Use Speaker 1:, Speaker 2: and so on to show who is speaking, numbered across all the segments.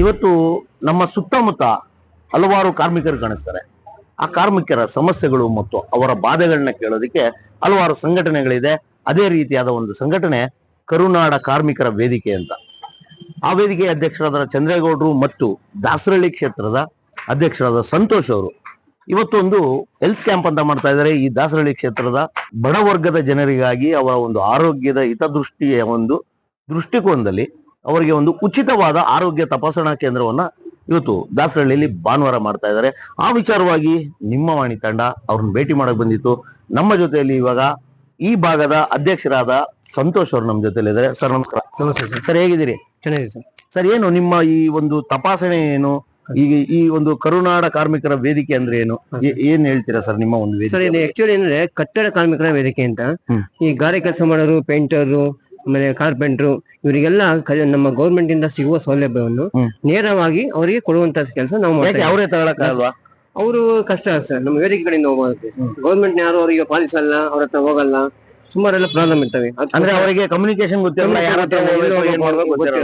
Speaker 1: ಇವತ್ತು ನಮ್ಮ ಸುತ್ತಮುತ್ತ ಹಲವಾರು ಕಾರ್ಮಿಕರು ಕಾಣಿಸ್ತಾರೆ. ಆ ಕಾರ್ಮಿಕರ ಸಮಸ್ಯೆಗಳು ಮತ್ತು ಅವರ ಬಾಧೆಗಳನ್ನ ಕೇಳೋದಕ್ಕೆ ಹಲವಾರು ಸಂಘಟನೆಗಳಿದೆ. ಅದೇ ರೀತಿಯಾದ ಒಂದು ಸಂಘಟನೆ ಕರುನಾಡ ಕಾರ್ಮಿಕರ ವೇದಿಕೆ ಅಂತ. ಆ ವೇದಿಕೆಯ ಅಧ್ಯಕ್ಷರಾದ ಚಂದ್ರೇಗೌಡರು ಮತ್ತು ದಾಸರಳ್ಳಿ ಕ್ಷೇತ್ರದ ಅಧ್ಯಕ್ಷರಾದ ಸಂತೋಷ್ ಅವರು ಇವತ್ತು ಒಂದು ಹೆಲ್ತ್ ಕ್ಯಾಂಪ್ ಅಂತ ಮಾಡ್ತಾ ಇದ್ದಾರೆ. ಈ ದಾಸರಳ್ಳಿ ಕ್ಷೇತ್ರದ ಬಡವರ್ಗದ ಜನರಿಗಾಗಿ ಅವರ ಒಂದು ಆರೋಗ್ಯದ ಹಿತದೃಷ್ಟಿಯ ಒಂದು ದೃಷ್ಟಿಕೋನದಲ್ಲಿ ಅವರಿಗೆ ಒಂದು ಉಚಿತವಾದ ಆರೋಗ್ಯ ತಪಾಸಣಾ ಕೇಂದ್ರವನ್ನ ಇವತ್ತು ದಾಸರಳ್ಳಿಯಲ್ಲಿ ಭಾನುವಾರ ಮಾಡ್ತಾ ಇದ್ದಾರೆ. ಆ ವಿಚಾರವಾಗಿ ನಿಮ್ಮ ವಾಣಿ ತಂಡ ಅವ್ರನ್ನ ಭೇಟಿ ಮಾಡಕ್ ಬಂದಿತ್ತು. ನಮ್ಮ ಜೊತೆಯಲ್ಲಿ ಇವಾಗ ಈ ಭಾಗದ ಅಧ್ಯಕ್ಷರಾದ ಸಂತೋಷ್ ಅವರು ನಮ್ಮ ಜೊತೆಲಿ ಇದ್ದಾರೆ. ಸರ್ ನಮಸ್ಕಾರ.
Speaker 2: ನಮಸ್ತೆ
Speaker 1: ಸರ್, ಹೇಗಿದ್ದೀರಿ?
Speaker 2: ಚೆನ್ನಾಗಿದೆ ಸರ್.
Speaker 1: ಸರ್, ಏನು ನಿಮ್ಮ ಈ ಒಂದು ತಪಾಸಣೆ ಏನು? ಈಗ ಈ ಒಂದು ಕರುನಾಡ ಕಾರ್ಮಿಕರ ವೇದಿಕೆ ಅಂದ್ರೆ ಏನು, ಏನ್ ಹೇಳ್ತೀರಾ ಸರ್ ನಿಮ್ಮ ಒಂದು
Speaker 2: ಸರ್?
Speaker 1: ವೇದಿಕೆ?
Speaker 2: ಇದು ಆಕ್ಚುಲಿ ಏನಂದ್ರೆ ಕಟ್ಟಡ ಕಾರ್ಮಿಕರ ವೇದಿಕೆ ಅಂತ. ಈ ಗಾರೆ ಕೆಲಸ ಮಾಡೋರು, ಪೇಂಟರು, ಆಮೇಲೆ ಕಾರ್ಪೆಂಟ್ರು, ಇವರಿಗೆಲ್ಲ ನಮ್ಮ ಗೌರ್ಮೆಂಟ್ ಇಂದ ಸಿಗುವ ಸೌಲಭ್ಯವನ್ನು ನೇರವಾಗಿ ಅವರಿಗೆ ಕೊಡುವಂತ ಕೆಲಸ ನಾವು ಮಾಡ್ತೀವಿ.
Speaker 1: ಅವರೇ ತಗೊಳಕ್ಕಾಗಲ್ವಾ?
Speaker 2: ಅವರು ಕಷ್ಟ ಸರ್, ನಮ್ಮ ವೇದಿಕೆ ಕಡೆಯಿಂದ ಹೋಗೋದಕ್ಕೆ. ಗೌರ್ಮೆಂಟ್ ಯಾರು ಅವರಿಗೆ ಪಾಲಿಸಲ್ಲ, ಅವ್ರ ಹತ್ರ ಹೋಗಲ್ಲ, ಸುಮಾರೆಲ್ಲ ಪ್ರಾಬ್ಲಮ್ ಇರ್ತವೆ.
Speaker 1: ಅಂದ್ರೆ ಅವರಿಗೆ ಕಮ್ಯುನಿಕೇಶನ್ ಗೊತ್ತಿರಲ್ಲ,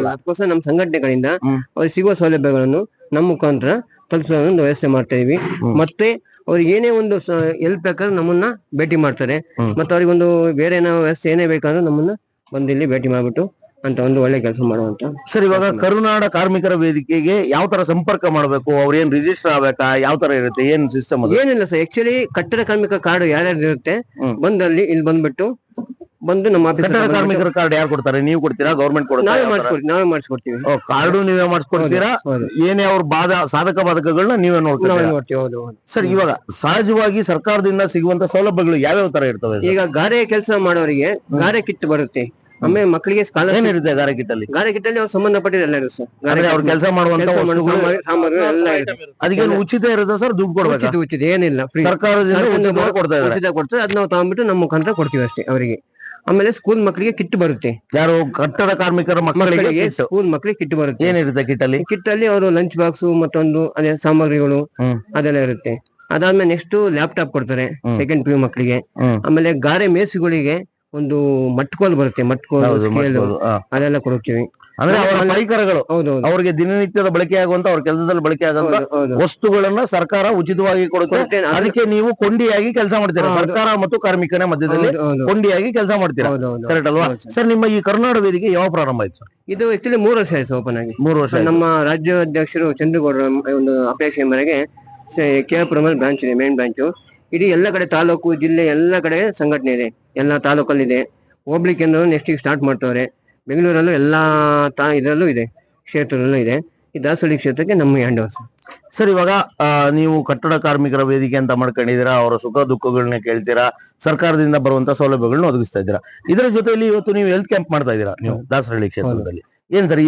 Speaker 2: ಅದಕ್ಕೋಸ್ಕರ ನಮ್ಮ ಸಂಘಟನೆ ಕಡೆಯಿಂದ ಅವ್ರಿಗೆ ಸಿಗುವ ಸೌಲಭ್ಯಗಳನ್ನು ನಮ್ಮ ಮುಖಾಂತರ ತಲುಪಿಸುವ ಒಂದು ವ್ಯವಸ್ಥೆ ಮಾಡ್ತಾ ಇದೀವಿ. ಮತ್ತೆ ಅವ್ರಿಗೆ ಏನೇ ಒಂದು ಹೆಲ್ಪ್ ಬೇಕಾದ್ರೆ ನಮ್ಮನ್ನ ಭೇಟಿ ಮಾಡ್ತಾರೆ. ಮತ್ತೆ ಅವ್ರಿಗೊಂದು ಬೇರೆ ಏನೋ ವ್ಯವಸ್ಥೆ ಏನೇ ಬೇಕಾದ್ರೂ ನಮ್ಮನ್ನ ಬಂದು ಇಲ್ಲಿ ಭೇಟಿ ಮಾಡ್ಬಿಟ್ಟು ಅಂತ ಒಂದು ಒಳ್ಳೆ ಕೆಲಸ ಮಾಡುವಂತ.
Speaker 1: ಸರ್, ಇವಾಗ ಕರುನಾಡ ಕಾರ್ಮಿಕರ ವೇದಿಕೆಗೆ ಯಾವ ತರ ಸಂಪರ್ಕ ಮಾಡಬೇಕು? ಅವ್ರ ಏನ್ ರಿಜಿಸ್ಟರ್ ಆಗ್ಬೇಕಾ? ಯಾವ ತರ ಇರುತ್ತೆ, ಏನ್ ಸಿಸ್ಟಮ್?
Speaker 2: ಏನಿಲ್ಲ ಸರ್, ಆಕ್ಚುಲಿ ಕಟ್ಟಡ ಕಾರ್ಮಿಕ ಕಾರ್ಡ್ ಯಾರ್ಯಾರು ಇರುತ್ತೆ ಬಂದಲ್ಲಿ ಇಲ್ಲಿ ಬಂದ್ಬಿಟ್ಟು ಬಂದು ನಮ್ಮ ಆಫೀಸ್.
Speaker 1: ಕಟ್ಟಡ ಕಾರ್ಮಿಕರ ಕಾರ್ಡ್ ಯಾರು ಕೊಡ್ತಾರೆ? ನೀವು ಕೊಡ್ತೀರಾ, ಗವರ್ಮೆಂಟ್ ಕೊಡ್ತಾರೆ?
Speaker 2: ನಾವೇ ಮಾಡಿಸ್ಕೊಡ್ತೀವಿ.
Speaker 1: ಕಾರ್ಡು ನೀವೇ ಮಾಡಿಸ್ಕೊಡ್ತೀರಾ? ಏನೇ ಅವ್ರ ಸಾಧಕ ಬಾಧಕಗಳನ್ನ ನೀವೇ ನೋಡ್ತೀವಿ. ಸರ್, ಇವಾಗ ಸಹಜವಾಗಿ ಸರ್ಕಾರದಿಂದ ಸಿಗುವಂತ ಸೌಲಭ್ಯಗಳು ಯಾವ್ಯಾವ ತರ ಇರ್ತವೆ?
Speaker 2: ಈಗ ಗಾರೆ ಕೆಲಸ ಮಾಡೋರಿಗೆ ಗಾರೆ ಕಿಟ್ ಬರುತ್ತೆ. ಆಮೇಲೆ ಮಕ್ಕಳಿಗೆ ಸ್ಕಾಲರ್ಶಿಪ್
Speaker 1: ಏನಿರುತ್ತೆ ಗಾರೆ ಕಿಟ್ಟಲ್ಲಿ?
Speaker 2: ಗಾರೆ ಕಿಟ್ಟಲ್ಲಿ ಅವ್ರು ಸಂಬಂಧಪಟ್ಟಿರೋ ಎಲ್ಲ ಇರುತ್ತೆ ಸರ್.
Speaker 1: ಅವ್ರು ಕೆಲಸ ಮಾಡುವಂತ
Speaker 2: ಸಾಂಬಾರು ಎಲ್ಲ ಇರುತ್ತೆ.
Speaker 1: ಅದಕ್ಕೇನು ಉಚಿತ ಇರುತ್ತೆ ಸರ್? ದುಡ್ಡು ಕೊಡ್ಬೇಕು?
Speaker 2: ಉಚಿತ ಏನಿಲ್ಲ,
Speaker 1: ಸರ್ಕಾರದಿಂದ
Speaker 2: ಉಚಿತ ಕೊಡ್ತಾರೆ. ಅದ್ ನಾವು ತಗೊಂಡ್ಬಿಟ್ಟು ನಮ್ಮ ಮುಖಾಂತರ ಕೊಡ್ತೀವಿ ಅಷ್ಟೇ ಅವರಿಗೆ. ಆಮೇಲೆ ಸ್ಕೂಲ್ ಮಕ್ಕಳಿಗೆ ಕಿಟ್ ಬರುತ್ತೆ.
Speaker 1: ಯಾರು ಕಟ್ಟಡ ಕಾರ್ಮಿಕರ ಮಕ್ಕಳಿಗೆ
Speaker 2: ಸ್ಕೂಲ್ ಮಕ್ಕಳಿಗೆ ಕಿಟ್ ಬರುತ್ತೆ.
Speaker 1: ಏನಿರುತ್ತೆ ಕಿಟ್ಟಲ್ಲಿ?
Speaker 2: ಕಿಟ್ಟಲ್ಲಿ ಅವರು ಲಂಚ್ ಬಾಕ್ಸ್ ಮತ್ತೊಂದು ಅದೇ ಸಾಮಗ್ರಿಗಳು ಅದೆಲ್ಲ ಇರುತ್ತೆ. ಅದಾದ್ಮೇಲೆ ನೆಕ್ಸ್ಟ್ ಲ್ಯಾಪ್ಟಾಪ್ ಕೊಡ್ತಾರೆ ಸೆಕೆಂಡ್ PU ಮಕ್ಕಳಿಗೆ. ಆಮೇಲೆ ಗಾರೆ ಮೇಸಿಗಳಿಗೆ ಒಂದು ಮಟ್ಕೋಲ್ ಬರುತ್ತೆ, ಮಟ್ಕೋಲ್ ಸ್ಕೇಲ್ ಅದೆಲ್ಲ ಕೊಡ್ತೀವಿ.
Speaker 1: ಅಂದ್ರೆ ಅವರ ಪರಿಕರಗಳು ಅವ್ರಿಗೆ ದಿನನಿತ್ಯದ ಬಳಕೆ ಆಗುವಂತ, ಅವ್ರ ಕೆಲಸದಲ್ಲಿ ಬಳಕೆ ಆಗುವಂತ ವಸ್ತುಗಳನ್ನ ಸರ್ಕಾರ ಉಚಿತವಾಗಿ ಕೊಡುತ್ತೆ. ಅದಕ್ಕೆ ನೀವು ಕೊಂಡಿಯಾಗಿ ಕೆಲಸ ಮಾಡ್ತೀರಾ, ಸರ್ಕಾರ ಮತ್ತು ಕಾರ್ಮಿಕನ ಮಧ್ಯದಲ್ಲಿ ಕೊಂಡಿಯಾಗಿ ಕೆಲಸ ಮಾಡ್ತೀರಾ, ಕರೆಕ್ಟ್ ಅಲ್ವಾ? ಸರ್, ನಿಮ್ಮ ಈ ಕರುನಾಡ ವೇದಿಕೆ ಯಾವ ಪ್ರಾರಂಭ ಆಯ್ತು?
Speaker 2: ಇದು ಆಕ್ಚುಲಿ 3 ವರ್ಷ ಆಯ್ತು ಓಪನ್ ಆಗಿ.
Speaker 1: 3 ವರ್ಷ.
Speaker 2: ನಮ್ಮ ರಾಜ್ಯಾಧ್ಯಕ್ಷರು ಚಂದ್ರಗೌಡರ ಒಂದು ಅಪೇಕ್ಷೆ ಮೇರೆಗೆ KR ಬ್ರಾಂಚ್ ಇದೆ, ಮೇನ್ ಬ್ರಾಂಚ್. ಇಡೀ ಎಲ್ಲ ಕಡೆ ತಾಲೂಕು, ಜಿಲ್ಲೆ ಎಲ್ಲ ಕಡೆ ಸಂಘಟನೆ ಇದೆ. ಎಲ್ಲ ತಾಲೂಕಲ್ಲಿದೆ. ಹೋಬಳಿ ಕೇಂದ್ರ ನೆಕ್ಸ್ಟ್ ಸ್ಟಾರ್ಟ್ ಮಾಡ್ತವ್ರೆ. ಬೆಂಗಳೂರಲ್ಲೂ ಎಲ್ಲಾ ಇದರಲ್ಲೂ ಇದೆ, ಕ್ಷೇತ್ರದಲ್ಲೂ ಇದೆ. ಈ ದಾಸರಳ್ಳಿ ಕ್ಷೇತ್ರಕ್ಕೆ ನಮ್ಮ ಹ್ಯಾಂಡ್ ಓವರ್.
Speaker 1: ಸರ್, ಇವಾಗ ನೀವು ಕಟ್ಟಡ ಕಾರ್ಮಿಕರ ವೇದಿಕೆ ಅಂತ ಮಾಡ್ಕೊಂಡಿದ್ದೀರಾ, ಅವರ ಸುಖ ದುಃಖಗಳನ್ನ ಕೇಳ್ತೀರಾ, ಸರ್ಕಾರದಿಂದ ಬರುವಂತ ಸೌಲಭ್ಯಗಳನ್ನ ಒದಗಿಸ್ತಾ ಇದ್ದೀರಾ. ಇದರ ಜೊತೆಯಲ್ಲಿ ಇವತ್ತು ನೀವು ಹೆಲ್ತ್ ಕ್ಯಾಂಪ್ ಮಾಡ್ತಾ ಇದ್ದೀರಾ ನೀವು ದಾಸರಳ್ಳಿ ಕ್ಷೇತ್ರದಲ್ಲಿ. ಏನ್ ಸರ್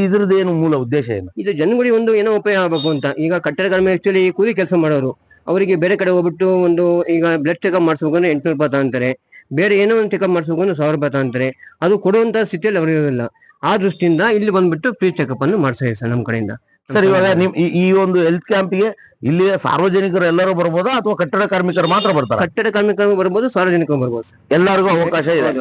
Speaker 1: ಇದ್ರದ್ದು ಏನು ಮೂಲ ಉದ್ದೇಶ ಏನು?
Speaker 2: ಇದು ಜನಗಳಿಗೆ ಒಂದು ಏನೋ ಉಪಯೋಗ ಆಗಬೇಕು ಅಂತ. ಈಗ ಕಟ್ಟಡ ಕಾರ್ಮಿಕ ಆಕ್ಚುಲಿ ಕೂಲಿ ಕೆಲಸ ಮಾಡೋರು, ಅವರಿಗೆ ಬೇರೆ ಕಡೆ ಹೋಗ್ಬಿಟ್ಟು ಒಂದು ಈಗ ಬ್ಲಡ್ ಚೆಕಪ್ ಮಾಡಿಸ್ಬೇಕಂದ್ರೆ 800 ರೂಪಾಯಿ ತಗೊಂತಾರೆ. ಬೇರೆ ಏನೋ ಒಂದು ಚೆಕಪ್ ಮಾಡಿಸ್ಬೇಕಂದ್ರೆ 1000 ರೂಪಾಯಿ ತಗೊಂತಾರೆ. ಅದು ಕೊಡುವಂತ ಸ್ಥಿತಿಯಲ್ಲಿ ಅವರು ಇರೋದಿಲ್ಲ. ಆ ದೃಷ್ಟಿಯಿಂದ ಇಲ್ಲಿ ಬಂದ್ಬಿಟ್ಟು ಫ್ರೀ ಚೆಕಪ್ ಅನ್ನು ಮಾಡಿಸ್ತೀವಿ ಸರ್ ನಮ್ಮ ಕಡೆಯಿಂದ.
Speaker 1: ಸರ್, ಇವಾಗ ನಿಮ್ ಈ ಒಂದು ಹೆಲ್ತ್ ಕ್ಯಾಂಪ್ಗೆ ಇಲ್ಲಿಯ ಸಾರ್ವಜನಿಕರು ಎಲ್ಲರೂ ಬರ್ಬೋದಾ ಅಥವಾ ಕಟ್ಟಡ ಕಾರ್ಮಿಕರು ಮಾತ್ರ ಬರ್ತಾರೆ?
Speaker 2: ಕಟ್ಟಡ ಕಾರ್ಮಿಕರು ಬರ್ಬೋದು, ಸಾರ್ವಜನಿಕರು ಬರ್ಬೋದು ಸರ್.
Speaker 1: ಎಲ್ಲರಿಗೂ ಅವಕಾಶ ಇದೆ.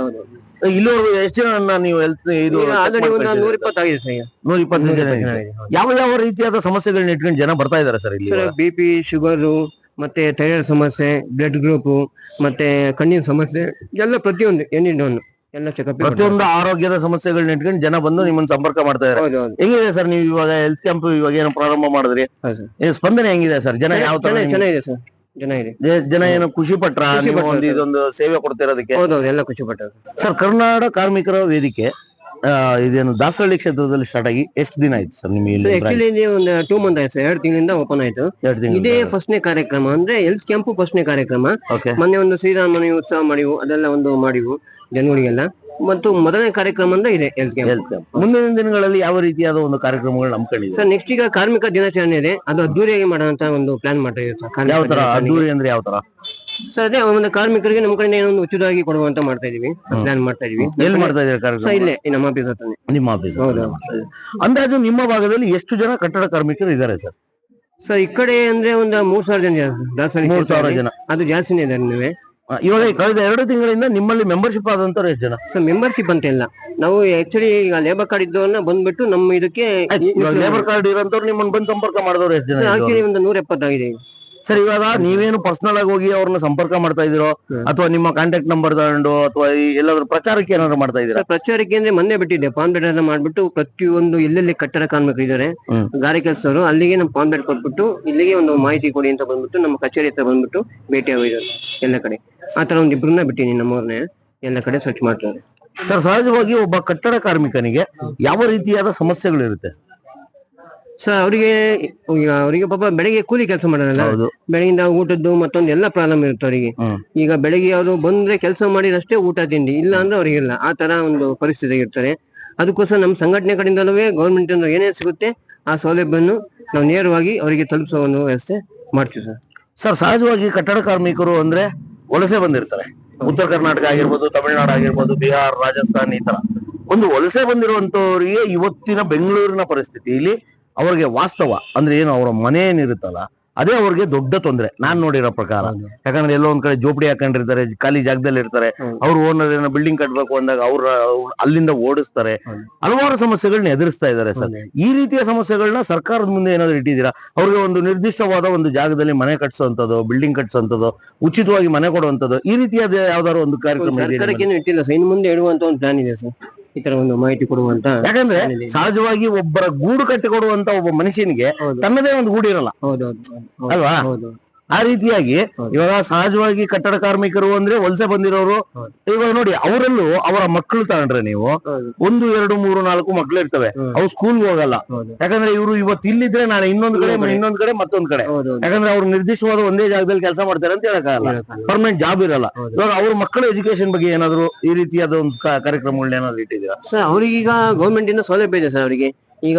Speaker 1: ಇಲ್ಲಿವರೆಗೂ ಎಷ್ಟು ಜನ ನೀವು ಹೆಲ್ತ್ ಇದು
Speaker 2: ಆಲ್ರೆಡಿ 120 ಆಗಿದೆ ಸರ್.
Speaker 1: 120 ಜನ. ಯಾವ ರೀತಿಯಾದ ಸಮಸ್ಯೆಗಳನ್ನ ಇಟ್ಕೊಂಡು ಜನ ಬರ್ತಾ ಇದಾರೆ ಸರ್ ಇಲ್ಲಿ?
Speaker 2: BP, ಶುಗರು, ಮತ್ತೆ ಥೈರಾಯ್ಡ್ ಸಮಸ್ಯೆ, ಬ್ಲಡ್ ಗ್ರೂಪ್, ಮತ್ತೆ ಕಣ್ಣಿನ ಸಮಸ್ಯೆ ಎಲ್ಲ ಪ್ರತಿಯೊಂದು ಏನಿಲ್ಲ ಎಲ್ಲ ಚೆಕಪ್,
Speaker 1: ಪ್ರತಿಯೊಂದು ಆರೋಗ್ಯದ ಸಮಸ್ಯೆಗಳನ್ನ ಇಟ್ಕೊಂಡು ಜನ ಬಂದು ನಿಮ್ಮನ್ನ ಸಂಪರ್ಕ ಮಾಡ್ತಾ ಇದ್ದಾರೆ. ಹೆಂಗಿದೆ ಸರ್ ನೀವು ಇವಾಗ ಹೆಲ್ತ್ ಕ್ಯಾಂಪ್ ಇವಾಗ ಏನೋ ಪ್ರಾರಂಭ ಮಾಡಿದ್ರಿ, ಸ್ಪಂದನೆ ಹೆಂಗಿದೆ ಸರ್? ಜನ ಯಾವ ತರ?
Speaker 2: ಚೆನ್ನಾಗಿದೆ ಸರ್,
Speaker 1: ಜನ ಏನೋ ಖುಷಿ ಪಟ್ರ ಇದೊಂದು ಸೇವೆ ಕೊಡ್ತಿರೋದಕ್ಕೆ?
Speaker 2: ಹೌದೌದು, ಎಲ್ಲ ಖುಷಿ ಪಟ್ಟ
Speaker 1: ಸರ್. ಕರ್ನಾಡ ಕಾರ್ಮಿಕರ ವೇದಿಕೆ ಇದೇನು ದಾಸರಳ್ಳಿ ಕ್ಷೇತ್ರದಲ್ಲಿ ಸ್ಟಾರ್ಟ್ ಆಗಿ ಎಷ್ಟು ದಿನ ಆಯ್ತು ಸರ್ ನಿಮಗೆ?
Speaker 2: ಆಕ್ಚುಲಿ ಒಂದು 2 ಮಂತ್ ಆಯ್ತು ಸರ್, 2 ತಿಂಗಳಿಂದ ಓಪನ್ ಆಯ್ತು. ಇದೇ ಫಸ್ಟ್ನೇ ಕಾರ್ಯಕ್ರಮ ಅಂದ್ರೆ ಹೆಲ್ತ್ ಕ್ಯಾಂಪ್ ಫಸ್ಟ್ನೇ ಕಾರ್ಯಕ್ರಮ. ಮೊನ್ನೆ ಒಂದು ಶ್ರೀರಾಮನವಮಿ ಉತ್ಸವ ಮಾಡಿವು, ಅದೆಲ್ಲ ಒಂದು ಮಾಡಿವು ಜನಗಳಿಗೆಲ್ಲ. ಮತ್ತು ಮೊದಲನೇ ಕಾರ್ಯಕ್ರಮ ಅಂದ್ರೆ ಇದೆ ಹೆಲ್ತ್ ಕ್ಯಾಂಪ್.
Speaker 1: ಮುಂದಿನ ದಿನಗಳಲ್ಲಿ ಯಾವ ರೀತಿಯಾದ ಒಂದು ಕಾರ್ಯಕ್ರಮಗಳು ನಂಬ್ಕೊಂಡಿದೆ
Speaker 2: ಸರ್? ನೆಕ್ಸ್ಟ್ ಈಗ ಕಾರ್ಮಿಕ ದಿನಾಚರಣೆ ಇದೆ, ಅದು ಅದ್ದೂರಿಯಾಗಿ ಮಾಡೋಂತ ಒಂದು ಪ್ಲಾನ್ ಮಾಡ್ತಾ ಇದ್ದೀವಿ ಸರ್.
Speaker 1: ಯಾವ ತರ ಅದ್ದೂರಿ ಅಂದ್ರೆ ಯಾವ ತರ
Speaker 2: ಸರ್? ಅದೇ ಒಂದು ಕಾರ್ಮಿಕರಿಗೆ ನಮ್ಮ ಕಡೆಯಿಂದ ಏನೋ ಒಂದು ಉಚಿತವಾಗಿ ಕೊಡುವಂತ ಮಾಡ್ತಾ ಇದೀವಿ, ಪ್ಲಾನ್ ಮಾಡ್ತಾ ಇದೀವಿ.
Speaker 1: ಎಲ್ಲಿ ಮಾಡ್ತಾ ಇದ್ದೀರಾ ಕಾರ್ಯಕ್ರಮ?
Speaker 2: ಇಲ್ಲೇ ನಮ್ಮ ಆಫೀಸ್ ಹತ್ರ.
Speaker 1: ನಿಮ್ಮ ಆಫೀಸ್? ಅಂದಾಜು ನಿಮ್ಮ ಭಾಗದಲ್ಲಿ ಎಷ್ಟು ಜನ ಕಟ್ಟಡ ಕಾರ್ಮಿಕರು ಇದ್ದಾರೆ ಸರ್?
Speaker 2: ಸರ್, ಈ ಕಡೆ ಅಂದ್ರೆ ಒಂದು 3000 ಜನ ದಾಸರಳ್ಳಿ.
Speaker 1: 3000 ಜನ?
Speaker 2: ಅದು ಜಾಸ್ತಿನೇ ಇದ್ದಾರೆ. ನೀವೇ
Speaker 1: ಇವಾಗ ಈ ಕಳೆದ 2 ತಿಂಗಳಿಂದ ನಿಮ್ಮಲ್ಲಿ ಮೆಂಬರ್ಶಿಪ್ ಆದಂತವ್ರು ಎಷ್ಟು ಜನ?
Speaker 2: ಸರ್ ಮೆಂಬರ್ಶಿಪ್ ಅಂತ ಇಲ್ಲ, ನಾವು ಆಕ್ಚುಲಿ ಈಗ ಲೇಬರ್ ಕಾರ್ಡ್ ಇದ್ದವನ್ನ ಬಂದ್ಬಿಟ್ಟು ನಮ್ಮ ಇದಕ್ಕೆ
Speaker 1: ಲೇಬರ್ ಕಾರ್ಡ್ ಇರೋಂತವ್ರು ನಿಮ್ಮನ್ನ ಬಂದು ಸಂಪರ್ಕ ಮಾಡಿದವ್ರು ಎಷ್ಟು ಜನ?
Speaker 2: ಆಕ್ಚುಲಿ ಒಂದು 170 ಆಗಿದೆ ಈಗ.
Speaker 1: ಸರ್ ಇವಾಗ ನೀವೇನು ಪರ್ಸನಲ್ ಆಗಿ ಹೋಗಿ ಅವ್ರನ್ನ ಸಂಪರ್ಕ ಮಾಡ್ತಾ ಇದೀರೋ ಅಥವಾ ನಿಮ್ಮ ಕಾಂಟ್ಯಾಕ್ಟ್ ನಂಬರ್ ತಗೊಂಡು ಅಥವಾ ಎಲ್ಲಾದ್ರೂ ಪ್ರಚಾರಕ್ಕೆ ಏನಾದ್ರು ಮಾಡ್ತಾ ಇದೀರಾ?
Speaker 2: ಸರ್ ಪ್ರಚಾರಕ್ಕೆ ಅಂದ್ರೆ ಮೊನ್ನೆ ಬಿಟ್ಟಿದ್ದೆ, ಪಾಂಪ್ಲೆಟ್ ಎಲ್ಲ ಮಾಡ್ಬಿಟ್ಟು ಪ್ರತಿಯೊಂದು ಎಲ್ಲೆಲ್ಲಿ ಕಟ್ಟಡ ಕಾರ್ಮಿಕರು ಇದ್ದಾರೆ ಗಾರೆ ಕೆಲಸದವರು ಅಲ್ಲಿಗೆ ನಮ್ಮ ಪಾಂಪ್ಲೆಟ್ ಕೊಟ್ಬಿಟ್ಟು ಇಲ್ಲಿಗೆ ಒಂದು ಮಾಹಿತಿ ಕೊಡಿ ಅಂತ ಬಂದ್ಬಿಟ್ಟು ನಮ್ಮ ಕಚೇರಿ ಹತ್ರ ಬಂದ್ಬಿಟ್ಟು ಭೇಟಿ ಆಗಿದ್ದಾರೆ ಎಲ್ಲ ಕಡೆ. ಆತರ ಒಂದ್ ಇಬ್ರನ್ನ ಬಿಟ್ಟಿನಿ ನಮ್ಮವ್ರನ್ನೇ ಎಲ್ಲ ಕಡೆ ಸರ್ಚ್ ಮಾಡ್ತಾರೆ.
Speaker 1: ಸರ್ ಸಹಜವಾಗಿ ಒಬ್ಬ ಕಟ್ಟಡ ಕಾರ್ಮಿಕನಿಗೆ ಯಾವ ರೀತಿಯಾದ ಸಮಸ್ಯೆಗಳಿರುತ್ತೆ?
Speaker 2: ಸರ್ ಅವರಿಗೆ ಪಾಪ ಬೆಳಿಗ್ಗೆ ಕೂಲಿ ಕೆಲಸ ಮಾಡೋದಲ್ಲ, ಬೆಳಗಿಂದ ಊಟದ್ದು ಮತ್ತೊಂದು ಎಲ್ಲ ಪ್ರಾಬ್ಲಮ್ ಇರುತ್ತೆ ಅವರಿಗೆ. ಈಗ ಬೆಳಿಗ್ಗೆ ಅವರು ಬಂದ್ರೆ ಕೆಲಸ ಮಾಡಿದಷ್ಟೇ ಊಟ ತಿಂಡಿ, ಇಲ್ಲ ಅಂದ್ರೆ ಅವ್ರಿಗೆ ಇಲ್ಲ, ಆ ತರ ಒಂದು ಪರಿಸ್ಥಿತಿ ಇರ್ತಾರೆ. ಅದಕ್ಕೋಸ್ಕರ ನಮ್ಮ ಸಂಘಟನೆ ಕಡೆಯಿಂದಲೂ ಗೌರ್ಮೆಂಟ್ ಇಂದ ಏನೇನ್ ಸಿಗುತ್ತೆ ಆ ಸೌಲಭ್ಯವನ್ನು ನಾವು ನೇರವಾಗಿ ಅವರಿಗೆ ತಲುಪಿಸೋ ಒಂದು ವ್ಯವಸ್ಥೆ ಮಾಡ್ತೀವಿ ಸರ್.
Speaker 1: ಸರ್ ಸಹಜವಾಗಿ ಕಟ್ಟಡ ಕಾರ್ಮಿಕರು ಅಂದ್ರೆ ವಲಸೆ ಬಂದಿರ್ತಾರೆ, ಉತ್ತರ ಕರ್ನಾಟಕ ಆಗಿರ್ಬೋದು, ತಮಿಳುನಾಡು ಆಗಿರ್ಬೋದು, ಬಿಹಾರ್, ರಾಜಸ್ಥಾನ್, ಈ ತರ ಒಂದು ವಲಸೆ ಬಂದಿರುವಂತವರಿಗೆ ಇವತ್ತಿನ ಬೆಂಗಳೂರಿನ ಪರಿಸ್ಥಿತಿಯಲ್ಲಿ ಅವ್ರಿಗೆ ವಾಸ್ತವ ಅಂದ್ರೆ ಏನು ಅವರ ಮನೆ ಏನಿರುತ್ತಲ್ಲ ಅದೇ ಅವ್ರಿಗೆ ದೊಡ್ಡ ತೊಂದರೆ ನಾನ್ ನೋಡಿರೋ ಪ್ರಕಾರ. ಯಾಕಂದ್ರೆ ಎಲ್ಲೋ ಒಂದ್ ಕಡೆ ಜೋಪಡಿ ಹಾಕೊಂಡಿರ್ತಾರೆ, ಖಾಲಿ ಜಾಗದಲ್ಲಿ ಇರ್ತಾರೆ, ಅವ್ರು ಓನರ್ ಏನೋ ಬಿಲ್ಡಿಂಗ್ ಕಟ್ಬೇಕು ಅಂದಾಗ ಅವ್ರ ಅಲ್ಲಿಂದ ಓಡಿಸ್ತಾರೆ, ಹಲವಾರು ಸಮಸ್ಯೆಗಳನ್ನ ಎದುರಿಸ್ತಾ ಇದ್ದಾರೆ. ಸರ್ ಈ ರೀತಿಯ ಸಮಸ್ಯೆಗಳನ್ನ ಸರ್ಕಾರದ ಮುಂದೆ ಏನಾದ್ರು ಇಟ್ಟಿದ್ದೀರಾ? ಅವ್ರಿಗೆ ಒಂದು ನಿರ್ದಿಷ್ಟವಾದ ಒಂದು ಜಾಗದಲ್ಲಿ ಮನೆ ಕಟ್ಸುವಂತದ್ದು, ಬಿಲ್ಡಿಂಗ್ ಕಟ್ಸುವಂತದ್ದು, ಉಚಿತವಾಗಿ ಮನೆ ಕೊಡುವಂತದ್ದು, ಈ ರೀತಿಯಾದ ಯಾವ್ದಾದ್ರು ಒಂದು ಕಾರ್ಯಕ್ರಮ
Speaker 2: ಸರ್ಕಾರಕ್ಕೆ ಇಟ್ಟಿಲ್ಲ ಸರ್, ಇನ್ನು ಮುಂದೆ ಇಡುವಂತ ಒಂದು ಪ್ಲಾನ್ ಇದೆ ಸರ್, ಈ ತರ ಒಂದು ಮಾಹಿತಿ ಕೊಡುವಂತ.
Speaker 1: ಯಾಕಂದ್ರೆ ಸಹಜವಾಗಿ ಒಬ್ಬರ ಗೂಡು ಕಟ್ಟಿ ಕೊಡುವಂತ ಒಬ್ಬ ಮನುಷ್ಯನಿಗೆ ತನ್ನದೇ ಒಂದು ಗೂಡು ಇರಲ್ಲ ಅಲ್ವಾ? ಆ ರೀತಿಯಾಗಿ ಇವಾಗ ಸಹಜವಾಗಿ ಕಟ್ಟಡ ಕಾರ್ಮಿಕರು ಅಂದ್ರೆ ವಲಸೆ ಬಂದಿರೋರು, ಇವಾಗ ನೋಡಿ ಅವರಲ್ಲೂ ಅವರ ಮಕ್ಕಳು ತಗೊಂಡ್ರೆ ನೀವು 1, 2, 3, 4 ಮಕ್ಳು ಇರ್ತವೆ, ಅವು ಸ್ಕೂಲ್ಗೆ ಹೋಗಲ್ಲ. ಯಾಕಂದ್ರೆ ಇವರು ಇವತ್ತು ಇಲ್ಲಿದ್ರೆ ನಾಳೆ ಇನ್ನೊಂದ್ ಕಡೆ ಮತ್ತೊಂದ್ ಕಡೆ, ಯಾಕಂದ್ರೆ ಅವ್ರು ನಿರ್ದಿಷ್ಟವಾದ ಒಂದೇ ಜಾಗದಲ್ಲಿ ಕೆಲಸ ಮಾಡ್ತಾರೆ ಅಂತ ಹೇಳಕ್ಕಾಗಲ್ಲ, ಪರ್ಮನೆಂಟ್ ಜಾಬ್ ಇರಲ್ಲ. ಇವಾಗ ಅವ್ರ ಮಕ್ಕಳ ಎಜುಕೇಶನ್ ಬಗ್ಗೆ ಏನಾದ್ರು ಈ ರೀತಿಯಾದ ಒಂದು ಕಾರ್ಯಕ್ರಮಗಳನ್ನ ಏನಾದ್ರು ಇಟ್ಟಿದ್ದೀರಾ?
Speaker 2: ಸರ್ ಅವ್ರಿಗೀಗ ಗೌರ್ಮೆಂಟ್ ಇಂದ ಸೌಲಭ್ಯ ಇದೆ ಸರ್, ಅವರಿಗೆ ಈಗ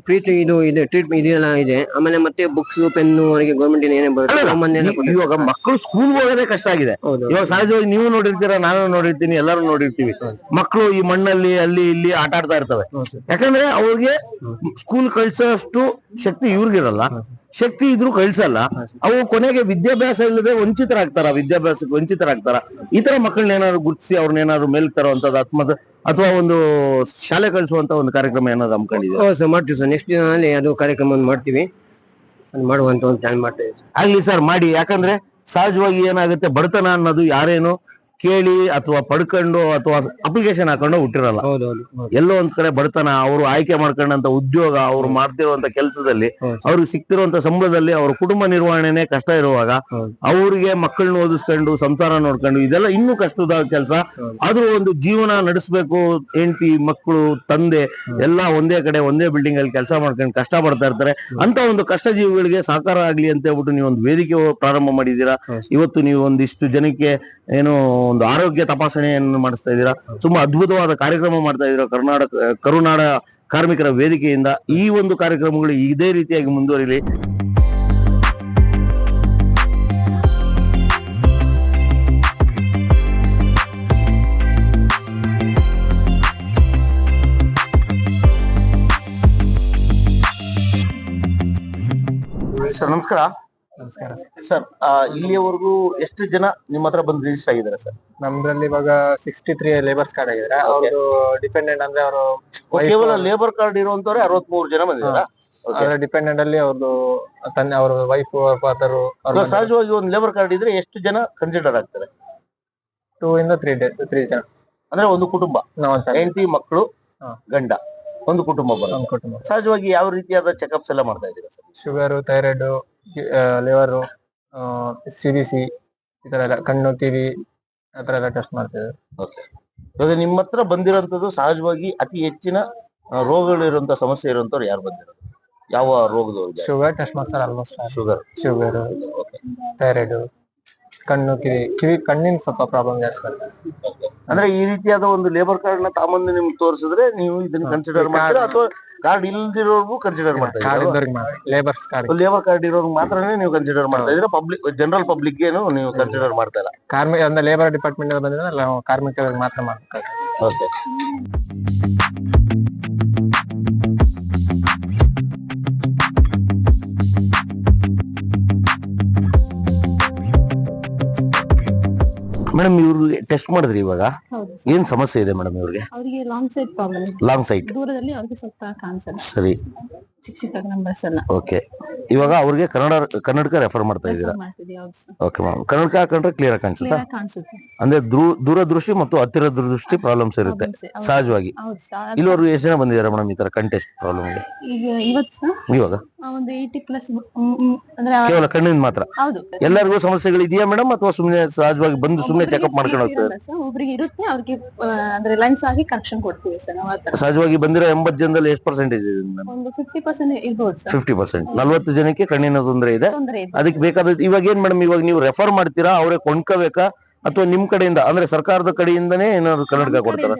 Speaker 2: ಫ್ರೀ ಇದು ಇದೆ, ಟ್ರೀಟ್ಮೆಂಟ್ ಇದೆಲ್ಲ ಇದೆ. ಆಮೇಲೆ ಮತ್ತೆ ಬುಕ್ಸ್ ಪೆನ್ನು ಅವರಿಗೆ ಗೌರ್ಮೆಂಟ್ ಏನೇ ಬರುತ್ತೆ.
Speaker 1: ಇವಾಗ ಮಕ್ಕಳು ಸ್ಕೂಲ್ ಹೋಗೋದೇ ಕಷ್ಟ ಆಗಿದೆ. ಇವಾಗ ಸಹಜವಾಗಿ ನೀವು ನೋಡಿರ್ತೀರಾ, ನಾನು ನೋಡಿರ್ತೀನಿ, ಎಲ್ಲರೂ ನೋಡಿರ್ತೀವಿ. ಮಕ್ಕಳು ಈ ಮಣ್ಣಲ್ಲಿ ಅಲ್ಲಿ ಇಲ್ಲಿ ಆಟ ಆಡ್ತಾ ಇರ್ತವೆ. ಯಾಕಂದ್ರೆ ಅವ್ರಿಗೆ ಸ್ಕೂಲ್ ಕಳ್ಸೋಷ್ಟು ಶಕ್ತಿ ಇವ್ರಿಗಿರಲ್ಲ, ಶಕ್ತಿ ಇದ್ರು ಕಳ್ಸಲ್ಲ. ಅವು ಕೊನೆಗೆ ವಿದ್ಯಾಭ್ಯಾಸ ಇಲ್ಲದೆ ವಿದ್ಯಾಭ್ಯಾಸಕ್ಕೆ ವಂಚಿತರಾಗ್ತಾರ. ಈ ತರ ಮಕ್ಕಳನ್ನ ಏನಾದ್ರು ಗುರುತಿಸಿ ಅವ್ರನ್ನ ಏನಾದ್ರು ಮೇಲ್ ತರುವಂತದ್ದು ಅಥವಾ ಒಂದು ಶಾಲೆ ಕಳಿಸುವಂತ ಒಂದು ಕಾರ್ಯಕ್ರಮ ಏನಾದ್ರು ಹಮ್ಮಿಕೊಂಡಿದ್ದೀವಿ?
Speaker 2: ಮಾಡ್ತೀವಿ ಸರ್, ನೆಕ್ಸ್ಟ್ ದಿನದಲ್ಲಿ ಅದು ಕಾರ್ಯಕ್ರಮವನ್ನು ಮಾಡ್ತೀವಿ, ಅದು ಮಾಡುವಂತ ಒಂದು ಪ್ಲಾನ್ ಮಾಡ್ತೇವೆ.
Speaker 1: ಆಗ್ಲಿ ಸರ್, ಮಾಡಿ. ಯಾಕಂದ್ರೆ ಸಹಜವಾಗಿ ಏನಾಗುತ್ತೆ, ಬಡತನ ಅನ್ನೋದು ಯಾರೇನು ಕೇಳಿ ಅಥವಾ ಪಡ್ಕೊಂಡು ಅಥವಾ ಅಪ್ಲಿಕೇಶನ್ ಹಾಕೊಂಡು ಹುಟ್ಟಿರಲ್ಲ. ಎಲ್ಲೋ ಒಂದ್ ಕಡೆ ಬಡತನ, ಅವರು ಆಯ್ಕೆ ಮಾಡ್ಕೊಂಡಂತ ಉದ್ಯೋಗ, ಅವ್ರು ಮಾಡ್ತಿರುವಂತ ಕೆಲಸದಲ್ಲಿ ಅವ್ರಿಗೆ ಸಿಕ್ತಿರುವಂತ ಸಂಬಳದಲ್ಲಿ ಅವ್ರ ಕುಟುಂಬ ನಿರ್ವಹಣೆನೇ ಕಷ್ಟ ಇರುವಾಗ ಅವ್ರಿಗೆ ಮಕ್ಕಳನ್ನ ಓದಿಸ್ಕೊಂಡು ಸಂಸಾರ ನೋಡ್ಕೊಂಡು ಇದೆಲ್ಲ ಇನ್ನೂ ಕಷ್ಟದ ಕೆಲಸ. ಆದ್ರೂ ಒಂದು ಜೀವನ ನಡೆಸ್ಬೇಕು, ಹೆಂಡತಿ ಮಕ್ಕಳು ತಂದೆ ಎಲ್ಲ ಒಂದೇ ಕಡೆ ಒಂದೇ ಬಿಲ್ಡಿಂಗ್ ಅಲ್ಲಿ ಕೆಲಸ ಮಾಡ್ಕೊಂಡು ಕಷ್ಟ ಪಡ್ತಾ ಇರ್ತಾರೆ. ಅಂತ ಒಂದು ಕಷ್ಟ ಜೀವಿಗಳಿಗೆ ಸಹಕಾರ ಆಗ್ಲಿ ಅಂತ ಹೇಳ್ಬಿಟ್ಟು ನೀವು ಒಂದು ವೇದಿಕೆ ಪ್ರಾರಂಭ ಮಾಡಿದ್ದೀರಾ. ಇವತ್ತು ನೀವು ಒಂದಿಷ್ಟು ಜನಕ್ಕೆ ಏನು ಒಂದು ಆರೋಗ್ಯ ತಪಾಸಣೆಯನ್ನು ಮಾಡಿಸ್ತಾ ಇದ್ದೀರಾ, ತುಂಬಾ ಅದ್ಭುತವಾದ ಕಾರ್ಯಕ್ರಮ ಮಾಡ್ತಾ ಇದ್ದೀರಾ ಕರುನಾಡ ಕಾರ್ಮಿಕರ ವೇದಿಕೆಯಿಂದ. ಈ ಒಂದು ಕಾರ್ಯಕ್ರಮಗಳು ಇದೇ ರೀತಿಯಾಗಿ ಮುಂದುವರಿಲಿ. ಸರ್ ನಮಸ್ಕಾರ.
Speaker 3: ನಮಸ್ಕಾರ
Speaker 1: ಸರ್, ಇಲ್ಲಿಯವರೆಗೂ ಎಷ್ಟು ಜನ ನಿಮ್ಮ ಹತ್ರ ಬಂದು ರಿಜಿಸ್ಟರ್ ಆಗಿದ್ದಾರೆ ಸರ್?
Speaker 3: ನಮ್ದ್ರಲ್ಲಿ ಇವಾಗ 63 ಲೇಬರ್ಸ್ ಕಾರ್ಡ್ ಆಗಿದ್ದಾರೆ. ಅವ್ರದ್ದು ಡಿಪೆಂಡೆಂಟ್ ಅಂದ್ರೆ ಅವರು
Speaker 1: ಕೇವಲ ಲೇಬರ್ ಕಾರ್ಡ್ ಇರುವಂತವ್ರೆ 63 ಜನ ಬಂದಿದ್ದಾರೆ.
Speaker 3: ಅದರ ಡಿಪೆಂಡೆಂಟ್ ಅಲ್ಲಿ ಅವ್ರದ್ದು ಅವ್ರ ವೈಫ್ ಫಾದರ್.
Speaker 1: ಸಹಜವಾಗಿ ಒಂದು ಲೇಬರ್ ಕಾರ್ಡ್ ಇದ್ರೆ ಎಷ್ಟು ಜನ ಕನ್ಸಿಡರ್ ಆಗ್ತಾರೆ?
Speaker 3: 2 ಇಂದ 3 ಜನ,
Speaker 1: ಅಂದ್ರೆ ಒಂದು ಕುಟುಂಬ, ಹೆಂಡತಿ ಮಕ್ಕಳು ಗಂಡ, ಒಂದು ಕುಟುಂಬ ಬರುತ್ತೆ. ಸಹಜವಾಗಿ ಯಾವ ರೀತಿಯಾದ ಚೆಕಪ್ಸ್ ಎಲ್ಲ ಮಾಡ್ತಾ ಇದ್ದೀರಾ sir?
Speaker 3: Sugar, thyroid, liver, CBC, ಈ ತರ ಎಲ್ಲ, ಕಣ್ಣು, ಕಿವಿ, ಆ ತರ ಎಲ್ಲ ಟೆಸ್ಟ್ ಮಾಡ್ತಿದ್ದಾರೆ.
Speaker 1: ಇವಾಗ ನಿಮ್ಮ ಹತ್ರ ಬಂದಿರೋಂಥದ್ದು ಸಹಜವಾಗಿ ಅತಿ ಹೆಚ್ಚಿನ ರೋಗಗಳಿರುವಂತ ಸಮಸ್ಯೆ ಇರುವಂತವ್ರು ಯಾರು ಬಂದಿರೋದು? ಯಾವ ರೋಗದವ್ರು?
Speaker 3: ಶುಗರ್ ಟೆಸ್ಟ್ ಮಾಡ್ತಾರೆ ಆಲ್ಮೋಸ್ಟ್.
Speaker 1: ಶುಗರ್,
Speaker 3: ಥೈರಾಯ್ಡ್, ಕಣ್ಣು, ಕಿವಿ ಕಣ್ಣಿನ ಸ್ವಲ್ಪ ಪ್ರಾಬ್ಲಮ್ ಜಾಸ್ತಿ ಬರ್ತದೆ.
Speaker 1: ಅಂದ್ರೆ ಈ ರೀತಿಯಾದ ಒಂದು ಲೇಬರ್ ಕಾರ್ಡ್ ನ ತಾಮಂದು ನಿಮ್ಗೆ ತೋರಿಸಿದ್ರೆ ನೀವು ಇದನ್ನ ಕನ್ಸಿಡರ್ ಮಾಡ್ತೀರಾ ಅಥವಾ ಕಾರ್ಡ್ ಇಲ್ದಿರೋರ್ಗೂ ಕನ್ಸಿಡರ್ ಮಾಡ್ತಾ ಇದ್ದೀರಾ? ಲೇಬರ್ ಕಾರ್ಡ್ ಇರೋರ್ಗೆ ಮಾತ್ರನೇ ನೀವು ಕನ್ಸಿಡರ್ ಮಾಡ್ತಾ ಇದ್ದೀರಾ, ಜನರಲ್ ಪಬ್ಲಿಕ್ ಏನು ನೀವು ಕನ್ಸಿಡರ್ ಮಾಡ್ತಾ ಇಲ್ಲ?
Speaker 3: ಕಾರ್ಮಿಕ ಅಂದ್ರೆ ಲೇಬರ್ ಡಿಪಾರ್ಟ್ಮೆಂಟ್ ಬಂದಿದ್ರೆ ನಾವು ಕಾರ್ಮಿಕರಿಗೆ ಮಾತ್ರ ಮಾಡ್ತಾರೆ.
Speaker 1: ಓಕೆ. ಮೇಡಮ್ ಇವ್ರಿಗೆ ಟೆಸ್ಟ್ ಮಾಡಿದ್ರಿ ಇವಾಗ
Speaker 4: ಹೌದು
Speaker 1: ಏನ್ ಸಮಸ್ಯೆ ಇದೆ ಮೇಡಮ್ ಇವ್ರಿಗೆ?
Speaker 4: ಅವರಿಗೆ long side problem
Speaker 1: long site.
Speaker 4: ದೂರದಲ್ಲಿ ಅವ್ರಿಗೆ ಸ್ವಲ್ಪ ಕಾಣಿಸಲ್ಲ
Speaker 1: ಸರಿ,
Speaker 4: ಚಿಕ್ಕ ನಂಬರ್ಸ್ ಎಲ್ಲ
Speaker 1: ಓಕೆ. ಇವಾಗ ಅವ್ರಿಗೆ ಕನ್ನಡಕ ರೆಫರ್ ಮಾಡ್ತಾ ಇದ್ದೀರಾ?
Speaker 4: ಮಾಡ್ತಿದ್ವಿ. ಹೌದು ಸರ್,
Speaker 1: ಓಕೆ ಮ್ಯಾಮ್. ಕನ್ನಡಕ ಹಾಕೊಂಡ್ರೆ ಕ್ಲಿಯರ್ ಆಗಿ ಕಾಣಿಸುತ್ತಾ?
Speaker 4: ಕ್ಲಿಯರ್ ಕಾಣಿಸುತ್ತೆ.
Speaker 1: ಅಂದ್ರೆ ದೂರದೃಷ್ಟಿ ಮತ್ತು ಹತ್ತಿರ ದೃಷ್ಟಿ ಪ್ರಾಬ್ಲಮ್ಸ್ ಇರುತ್ತೆ ಸಹಜವಾಗಿ.
Speaker 4: ಹೌದು ಸರ್.
Speaker 1: ಇಲ್ಲಿವರೆಗೂ ಎಷ್ಟು ಜನ ಬಂದಿದ್ದಾರೆ ಮೇಡಮ್ ಈ ತರ ಕಂಟೆಸ್ಟ್ ಪ್ರಾಬ್ಲಮ್ಗೆ?
Speaker 4: ಈಗ ಇವತ್ತು ಸರ್
Speaker 1: ಇವಾಗ
Speaker 4: ಒಂದು 80+ ಅಂದ್ರೆ
Speaker 1: ಕೇವಲ ಕಣ್ಣಿನ ಮಾತ್ರ?
Speaker 4: ಹೌದು.
Speaker 1: ಎಲ್ಲರಿಗೂ ಸಮಸ್ಯೆಗಳು ಇದೆಯಾ ಮೇಡಮ್, ಅಥವಾ ಸುಮ್ನೆ ಸಹಜವಾಗಿ ಬಂದು ಸುಮ್ನೆ ಚೆಕಪ್ ಮಾಡ್ಕೊಂಡು ಹೋಗ್ತಾರೆ?
Speaker 4: ಒಬ್ರಿಗೆ ಇರುತ್ತೆ, ಅವ್ರಿಗೆ ಅಂದ್ರೆ ಲೈನ್ಸ್ ಆಗಿ ಕರೆಕ್ಷನ್ ಕೊಡ್ತೀವಿ ಸರ್ ನಾವು. ಆತರ
Speaker 1: ಸಹಜವಾಗಿ ಬಂದಿರೋ 80 ಜನದಲ್ಲಿ ಎಷ್ಟು ಪರ್ಸೆಂಟೇಜ್ ಇದೆ?
Speaker 4: ಒಂದು 50% ಇರ್ಬೋದು ಸರ್.
Speaker 1: 50%. 40 ಜನಕ್ಕೆ ಕಣ್ಣಿನ ತೊಂದರೆ ಇದೆ.
Speaker 4: ತೊಂದರೆ ಇದೆ.
Speaker 1: ಅದಕ್ಕೆ ಬೇಕಾದ ಇವಾಗ ಏನ್ ಮೇಡಮ್, ಇವಾಗ ನೀವು ರೆಫರ್ ಮಾಡ್ತೀರಾ, ಅವರೇ ಕೊಂಡ್ಕೋಬೇಕಾ ಅಥವಾ ನಿಮ್ ಕಡೆಯಿಂದ ಅಂದ್ರೆ ಸರ್ಕಾರದ ಕಡೆಯಿಂದನೇ ಏನಾದ್ರು ಕನ್ನಡಕ ಕೊಡ್ತಾರ?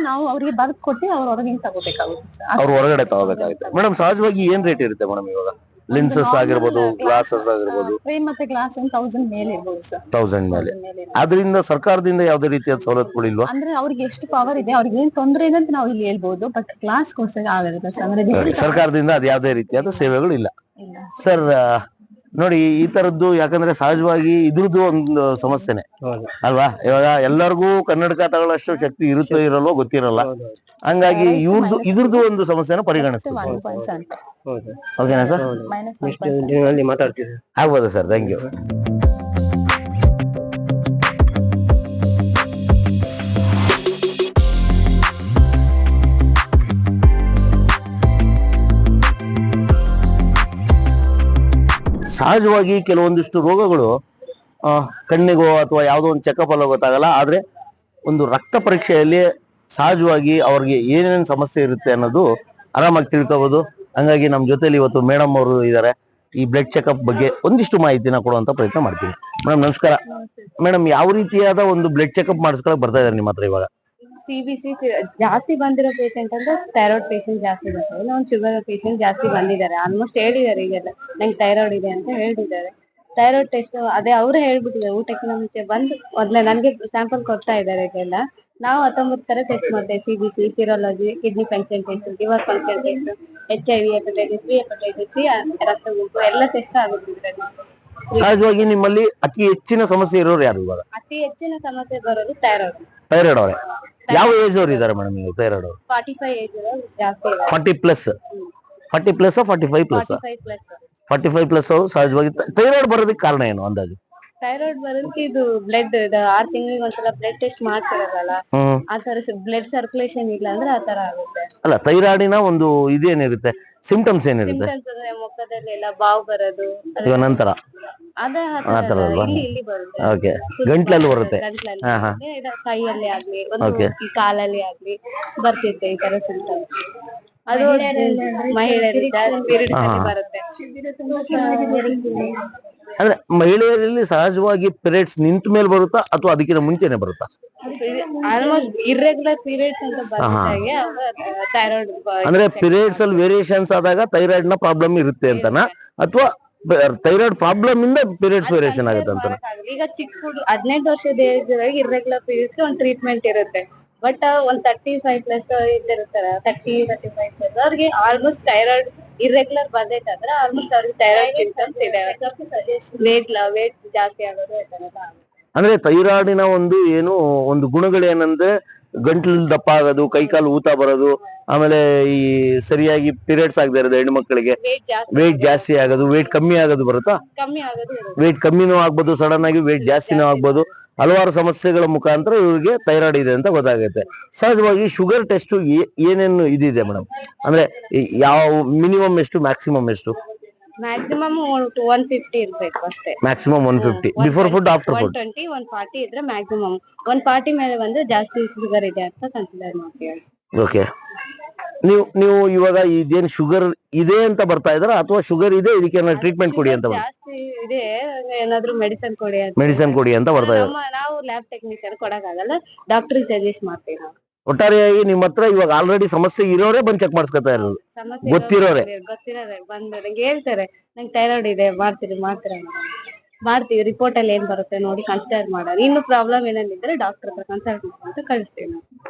Speaker 4: ನಾವು ಅವ್ರಿಗೆ ಬರ್ದ್ ಕೊಟ್ಟು ಅವ್ರ ಹೊರಗಿಂದ ತಗೋಬೇಕಾಗುತ್ತೆ ಸರ್.
Speaker 1: ಅವ್ರ ಹೊರಗಡೆ ತಗೋಬೇಕಾಗುತ್ತೆ. ಮೇಡಮ್ ಸಹಜವಾಗಿ ಏನ್ ರೇಟ್ ಇರುತ್ತೆ ಮೇಡಮ್ ಇವಾಗ? ಲೆನ್ಸಸ್ ಆಗಿರ್ಬೋದು, ಗ್ಲಾಸಸ್ ಆಗಿರ್ಬೋದು,
Speaker 4: ಫ್ರೇಮ್ ಮತ್ತೆ ಗ್ಲಾಸ್ 1000 ಮೇಲೆ ಇರ್ಬೋದು ಸರ್.
Speaker 1: 1000 ಮೇಲೆ. ಅದರಿಂದ ಸರ್ಕಾರದಿಂದ ಯಾವ್ದೇ ರೀತಿಯಾದ ಸವಲತ್ತುಗಳಿಲ್ವಾ?
Speaker 4: ಅಂದ್ರೆ ಅವ್ರಿಗೆ ಎಷ್ಟು ಪವರ್ ಇದೆ, ಅವ್ರಿಗೆ ಏನ್ ತೊಂದರೆ ಇದೆ ಅಂತ ನಾವು ಇಲ್ಲಿ ಹೇಳ್ಬೋದು, ಬಟ್ ಕ್ಲಾಸ್ ಕೊಡ್ಸಕ್ಕೆ ಆಗೋದಿಲ್ಲ ಸರ್. ಅಂದ್ರೆ ಬೇರೆ
Speaker 1: ಸರ್ಕಾರದಿಂದ ಅದು ಯಾವ್ದೇ ರೀತಿಯಾದ ಸೇವೆಗಳು ಇಲ್ಲ
Speaker 4: ಇಲ್ಲ.
Speaker 1: ಸರ್. ನೋಡಿ ಈ ತರದ್ದು, ಯಾಕಂದ್ರೆ ಸಹಜವಾಗಿ ಇದ್ರದ್ದು ಒಂದು ಸಮಸ್ಯೆನೆ ಅಲ್ವಾ? ಇವಾಗ ಎಲ್ಲರಿಗೂ ಕನ್ನಡಕ ತಗೊಳ್ಳೋಷ್ಟು ಶಕ್ತಿ ಇರುತ್ತೋ ಇರಲ್ವೋ ಗೊತ್ತಿರಲ್ಲ. ಹಂಗಾಗಿ ಇದ್ರದ್ದು ಒಂದು ಸಮಸ್ಯೆನ ಪರಿಗಣಿಸ್ತೀವಿ. ಓಕೆನಾ ಸರ್?
Speaker 2: ಮಾತಾಡ್ತೀವಿ.
Speaker 1: ಆಗ್ಬೋದು ಸರ್, ಥ್ಯಾಂಕ್ ಯು. ಸಹಜವಾಗಿ ಕೆಲವೊಂದಿಷ್ಟು ರೋಗಗಳು ಕಣ್ಣಿಗೋ ಅಥವಾ ಯಾವುದೋ ಒಂದು ಚೆಕಪ್ ಅಲ್ಲೋ ಗೊತ್ತಾಗಲ್ಲ. ಆದ್ರೆ ಒಂದು ರಕ್ತ ಪರೀಕ್ಷೆಯಲ್ಲಿ ಸಹಜವಾಗಿ ಅವ್ರಿಗೆ ಏನೇನು ಸಮಸ್ಯೆ ಇರುತ್ತೆ ಅನ್ನೋದು ಆರಾಮಾಗಿ ತಿಳ್ಕೋಬಹುದು. ಹಂಗಾಗಿ ನಮ್ಮ ಜೊತೆಲಿ ಇವತ್ತು ಮೇಡಮ್ ಅವರು ಇದ್ದಾರೆ. ಈ ಬ್ಲಡ್ ಚೆಕಪ್ ಬಗ್ಗೆ ಒಂದಿಷ್ಟು ಮಾಹಿತಿನ ಕೊಡುವಂತ ಪ್ರಯತ್ನ ಮಾಡ್ತೀನಿ. ಮೇಡಮ್ ನಮಸ್ಕಾರ. ಮೇಡಮ್ ಯಾವ ರೀತಿಯಾದ ಒಂದು ಬ್ಲಡ್ ಚೆಕಪ್ ಮಾಡಿಸ್ಕೊಳಕ್ ಬರ್ತಾ ಇದಾರೆ ನಿಮ್ಮ ಹತ್ರ ಇವಾಗ?
Speaker 5: CBC ಜಾಸ್ತಿ ಬಂದಿರೋ ಪೇಷಂಟ್ ಅಂದ್ರೆ ಥೈರಾಯ್ಡ್ ಪೇಷಂಟ್ ಜಾಸ್ತಿ ಬರ್ತಾರೆ. ಇನ್ನೊಂದು ಶುಗರ್ ಪೇಷಂಟ್ ಜಾಸ್ತಿ ಬಂದಿದ್ದಾರೆ. ಆಲ್ಮೋಸ್ಟ್ ಹೇಳಿದ್ದಾರೆ ಈಗೆಲ್ಲ ನಂಗೆ ಥೈರಾಯ್ಡ್ ಇದೆ ಅಂತ ಹೇಳಿದ್ದಾರೆ. ಥೈರಾಯ್ಡ್ ಟೆಸ್ಟ್ ಅದೇ ಅವ್ರು ಹೇಳ್ಬಿಟ್ಟಿದ್ದಾರೆ ಊಟಕ್ಕಿಂತ ಮುಂಚೆ ಬಂದು ಮೊದ್ಲೇ ನನಗೆ ಸ್ಯಾಂಪಲ್ ಕೊಡ್ತಾ ಇದ್ದಾರೆ. ಇದೆಲ್ಲ ನಾವು 19 ತರ ಟೆಸ್ಟ್ ಮಾಡ್ತೇವೆ. CBC, serology, kidney function test, liver function test, HIV, hepatitis B, hepatitis C, ರಕ್ತ ಗುಂಪು ಎಲ್ಲ ಟೆಸ್ಟ್ ಆಗುತ್ತೆ.
Speaker 1: ಸಹಜವಾಗಿ ನಿಮ್ಮಲ್ಲಿ ಅತಿ ಹೆಚ್ಚಿನ ಸಮಸ್ಯೆ ಇರೋರು ಯಾರು ಇವಾಗ?
Speaker 5: ಅತಿ ಹೆಚ್ಚಿನ ಸಮಸ್ಯೆ ಬರೋದು ಥೈರಾಯ್ಡ್.
Speaker 1: ಥೈರಾಯ್ಡ್ ಅವರೇ? ಯಾವ ಏಜ್ ಅವ್ರು ಇದಾರೆ ಮೇಡಮ್ ನೀವು ಥೈರಾಯ್ಡ್ ಅವರು?
Speaker 5: 45 ಏಜ್ ಜಾಸ್ತಿ ಇದೆ.
Speaker 1: 40+? 40+ 45+? 45+ ಅವರು ಸಹಜವಾಗಿ ಥೈರಾಯ್ಡ್ ಬರೋದಕ್ಕೆ ಕಾರಣ ಏನು ಅಂದಾಜು?
Speaker 5: ಥೈರಾಯ್ಡ್ ಬರೋದಕ್ಕೆ ಇದು ಬ್ಲಡ್ 6 ತಿಂಗಳಿಗೆ ಒಂದ್ಸಲ ಬ್ಲಡ್ ಟೆಸ್ಟ್ ಮಾಡ್ತಿರಲ್ಲ, ಆತರ ಬ್ಲಡ್ ಸರ್ಕ್ಯುಲೇಷನ್ ಇಲ್ಲ ಅಂದ್ರೆ ಆತರ ಆಗುತ್ತೆ.
Speaker 1: ಅಲ್ಲ, ಥೈರಾಯ್ಡಿನ ಒಂದು ಇದೇನಿರುತ್ತೆ, ಸಿಂಪ್ಟಮ್ಸ್ ಏನಿರುತ್ತೆ?
Speaker 5: ಮುಖದಲ್ಲಿ ಎಲ್ಲ ಬಾವು ಬರೋದು,
Speaker 1: ಇವಾಗ ನಂತರ ಆತರ ಅಲ್ವಾ?
Speaker 5: ಇಲ್ಲಿ ಬರುತ್ತೆ.
Speaker 1: ಓಕೆ, ಗಂಟ್ಲಲ್ಲಿ ಬರುತ್ತೆ.
Speaker 5: ಕೈಯಲ್ಲಿ ಆಗ್ಲಿ, ಈ ಕಾಲಲ್ಲಿ ಆಗ್ಲಿ ಬರ್ತಿರುತ್ತೆ ಈ ತರ ಸಿಂಪ್ಟಮ್ಸ್. ಅದು ಮಹಿಳೆಯರಿಗೆ ಬರುತ್ತೆ.
Speaker 1: ಅಂದ್ರೆ ಮಹಿಳೆಯರಲ್ಲಿ ಸಹಜವಾಗಿ ಪೀರಿಯಡ್ಸ್ ನಿಂತ ಮೇಲೆ ಬರುತ್ತಾ ಅಥವಾ ಅದಕ್ಕಿಂತ ಮುಂಚೆನೆ ಬರುತ್ತಾ?
Speaker 5: ಆಲ್ಮೋಸ್ಟ್ ಇರ್ರೆಗ್ಯುಲರ್ ಪೀರಿಯಡ್ಸ್ ಅಂತ ಬರ್ತಾಗೆ ಥೈರಾಯ್ಡ್.
Speaker 1: ಅಂದ್ರೆ ಪೀರಿಯಡ್ಸ್ ಅಲ್ಲಿ ವೇರಿಯೇಷನ್ಸ್ ಆದಾಗ ಥೈರಾಯ್ಡ್ ನ ಪ್ರಾಬ್ಲಮ್ ಇರುತ್ತೆ ಅಂತನಾ, ಅಥವಾ ಥೈರಾಯ್ಡ್ ಪ್ರಾಬ್ಲಮ್ ಇಂದ ಪೀರಿಯಡ್ಸ್ ವೇರಿಯೇಷನ್ ಆಗುತ್ತೆ ಅಂತ?
Speaker 5: ಈಗ ಚಿಕ್ಕ 18 ವರ್ಷದ ಏಜ್ ಇರ್ರೆಗ್ಯುಲರ್ ಪೀರಿಯಡ್ಸ್ ಒಂದು ಟ್ರೀಟ್ಮೆಂಟ್ ಇರುತ್ತೆ. ಬಟ್ ಒಂದ್ 35+ ಇದ್ದಿರ್ತಾರೆ, 30-35+, ಅವ್ರಿಗೆ ಆಲ್ಮೋಸ್ಟ್ ಥೈರಾಯ್ಡ್ ಇರ್ರೆಗ್ಯುಲರ್ ಬಂದೈತಂದ್ರೆ ಆಲ್ಮೋಸ್ಟ್ ಅವ್ರಿಗೆ ಥೈರಾಯ್ಡ್ ಸಿಂಪ್ಟಮ್ಸ್ ಇದೆ. ವೇಟ್ ಜಾಸ್ತಿ ಆಗೋದು.
Speaker 1: ಅಂದ್ರೆ ಥೈರಾಯ್ಡಿನ ಒಂದು ಗುಣಗಳೇನಂದ್ರೆ ಗಂಟ್ಲು ದಪ್ಪ ಆಗೋದು, ಕೈಕಾಲು ಊತ ಬರೋದು, ಆಮೇಲೆ ಈ ಸರಿಯಾಗಿ ಪೀರಿಯಡ್ಸ್ ಆಗದೆ ಇರೋದು, ಹೆಣ್ಮಕ್ಳಿಗೆ ವೇಟ್ ಜಾಸ್ತಿ ಆಗೋದು, ವೇಟ್ ಕಮ್ಮಿ ಆಗೋದು ಬರುತ್ತಾ? ವೇಟ್ ಕಮ್ಮಿನೂ ಆಗ್ಬೋದು, ಸಡನ್ ಆಗಿ ವೇಟ್ ಜಾಸ್ತಿನೂ ಆಗ್ಬೋದು. ಹಲವಾರು ಸಮಸ್ಯೆಗಳ ಮುಖಾಂತರ ಇವ್ರಿಗೆ ಥೈರಾಯ್ಡ್ ಇದೆ ಅಂತ ಗೊತ್ತಾಗುತ್ತೆ. ಸಹಜವಾಗಿ ಶುಗರ್ ಟೆಸ್ಟ್ ಏನೇನು ಇದಿದೆ ಮೇಡಮ್? ಅಂದ್ರೆ ಯಾವ ಮಿನಿಮಮ್ ಎಷ್ಟು, ಮ್ಯಾಕ್ಸಿಮಮ್ ಎಷ್ಟು?
Speaker 5: ಮ್ಯಾಕ್ಸಿಮಮ್ 150 ಇರ್ಬೇಕು ಅಷ್ಟೇ.
Speaker 1: Maximum 150 before food, after food?
Speaker 5: 120, 140 ಇದ್ರೆ ಮ್ಯಾಕ್ಸಿಮಮ್. 140 ಮೇಲೆ ಬಂದ್ರೆ ಜಾಸ್ತಿ ಶುಗರ್ ಇದೆ ಅಂತ ಕನ್ಸಿಡರ್ ಮಾಡ್ತೀವಿ.
Speaker 1: ಓಕೆ. ನೀವು ಇವಾಗ ಇದೇನ್ ಶುಗರ್ ಇದೆ ಅಂತ ಬರ್ತಾ ಇದಾರ ಅಥವಾ ಶುಗರ್ ಇದೆ ಇದಕ್ಕೆ ಟ್ರೀಟ್ಮೆಂಟ್ ಕೊಡಿ ಅಂತ?
Speaker 5: ಜಾಸ್ತಿ ಇದೆ, ಏನಾದ್ರು ಮೆಡಿಸಿನ್ ಕೊಡಿ ಅಂತ.
Speaker 1: ಮೆಡಿಸಿನ್ ಕೊಡಿ ಅಂತ ಬರ್ತಾ ಇದ್ದಾರೆ.
Speaker 5: ನಾವು ಲ್ಯಾಬ್ ಟೆಕ್ನಿಷಿಯನ್ ಕೊಡಕ್ಕಾಗಲ್ಲ, ಡಾಕ್ಟರ್ ಸಜೆಸ್ಟ್ ಮಾಡ್ತೀವಿ ನಾವು.
Speaker 1: ಒಟ್ಟಾರೆಯಾಗಿ ನಿಮ್ಮ ಹತ್ರ ಇವಾಗ ಆಲ್ರೆಡಿ ಸಮಸ್ಯೆ ಇರೋರೇ ಬಂದ್ ಚೆಕ್ ಮಾಡಿಸ್ಕೊತಾ ಇರೋದು, ಗೊತ್ತಿರೋರೆ
Speaker 5: ಬಂದು ನಂಗೆ ಹೇಳ್ತಾರೆ ನಂಗೆ ಥೈರಾಯ್ಡ್ ಇದೆ, ಮಾಡ್ತೀವಿ ರಿಪೋರ್ಟ್ ಅಲ್ಲಿ ಏನ್ ಬರುತ್ತೆ ನೋಡಿ ಕನ್ಸಿಡರ್ ಮಾಡೋದು. ಇನ್ನು ಪ್ರಾಬ್ಲಮ್ ಏನೇನಿದ್ರೆ ಡಾಕ್ಟರ್ ಹತ್ರ ಕನ್ಸಲ್ಟ್ ಅಂತ ಕಳಿಸ್ತೀವಿ ನಾವು.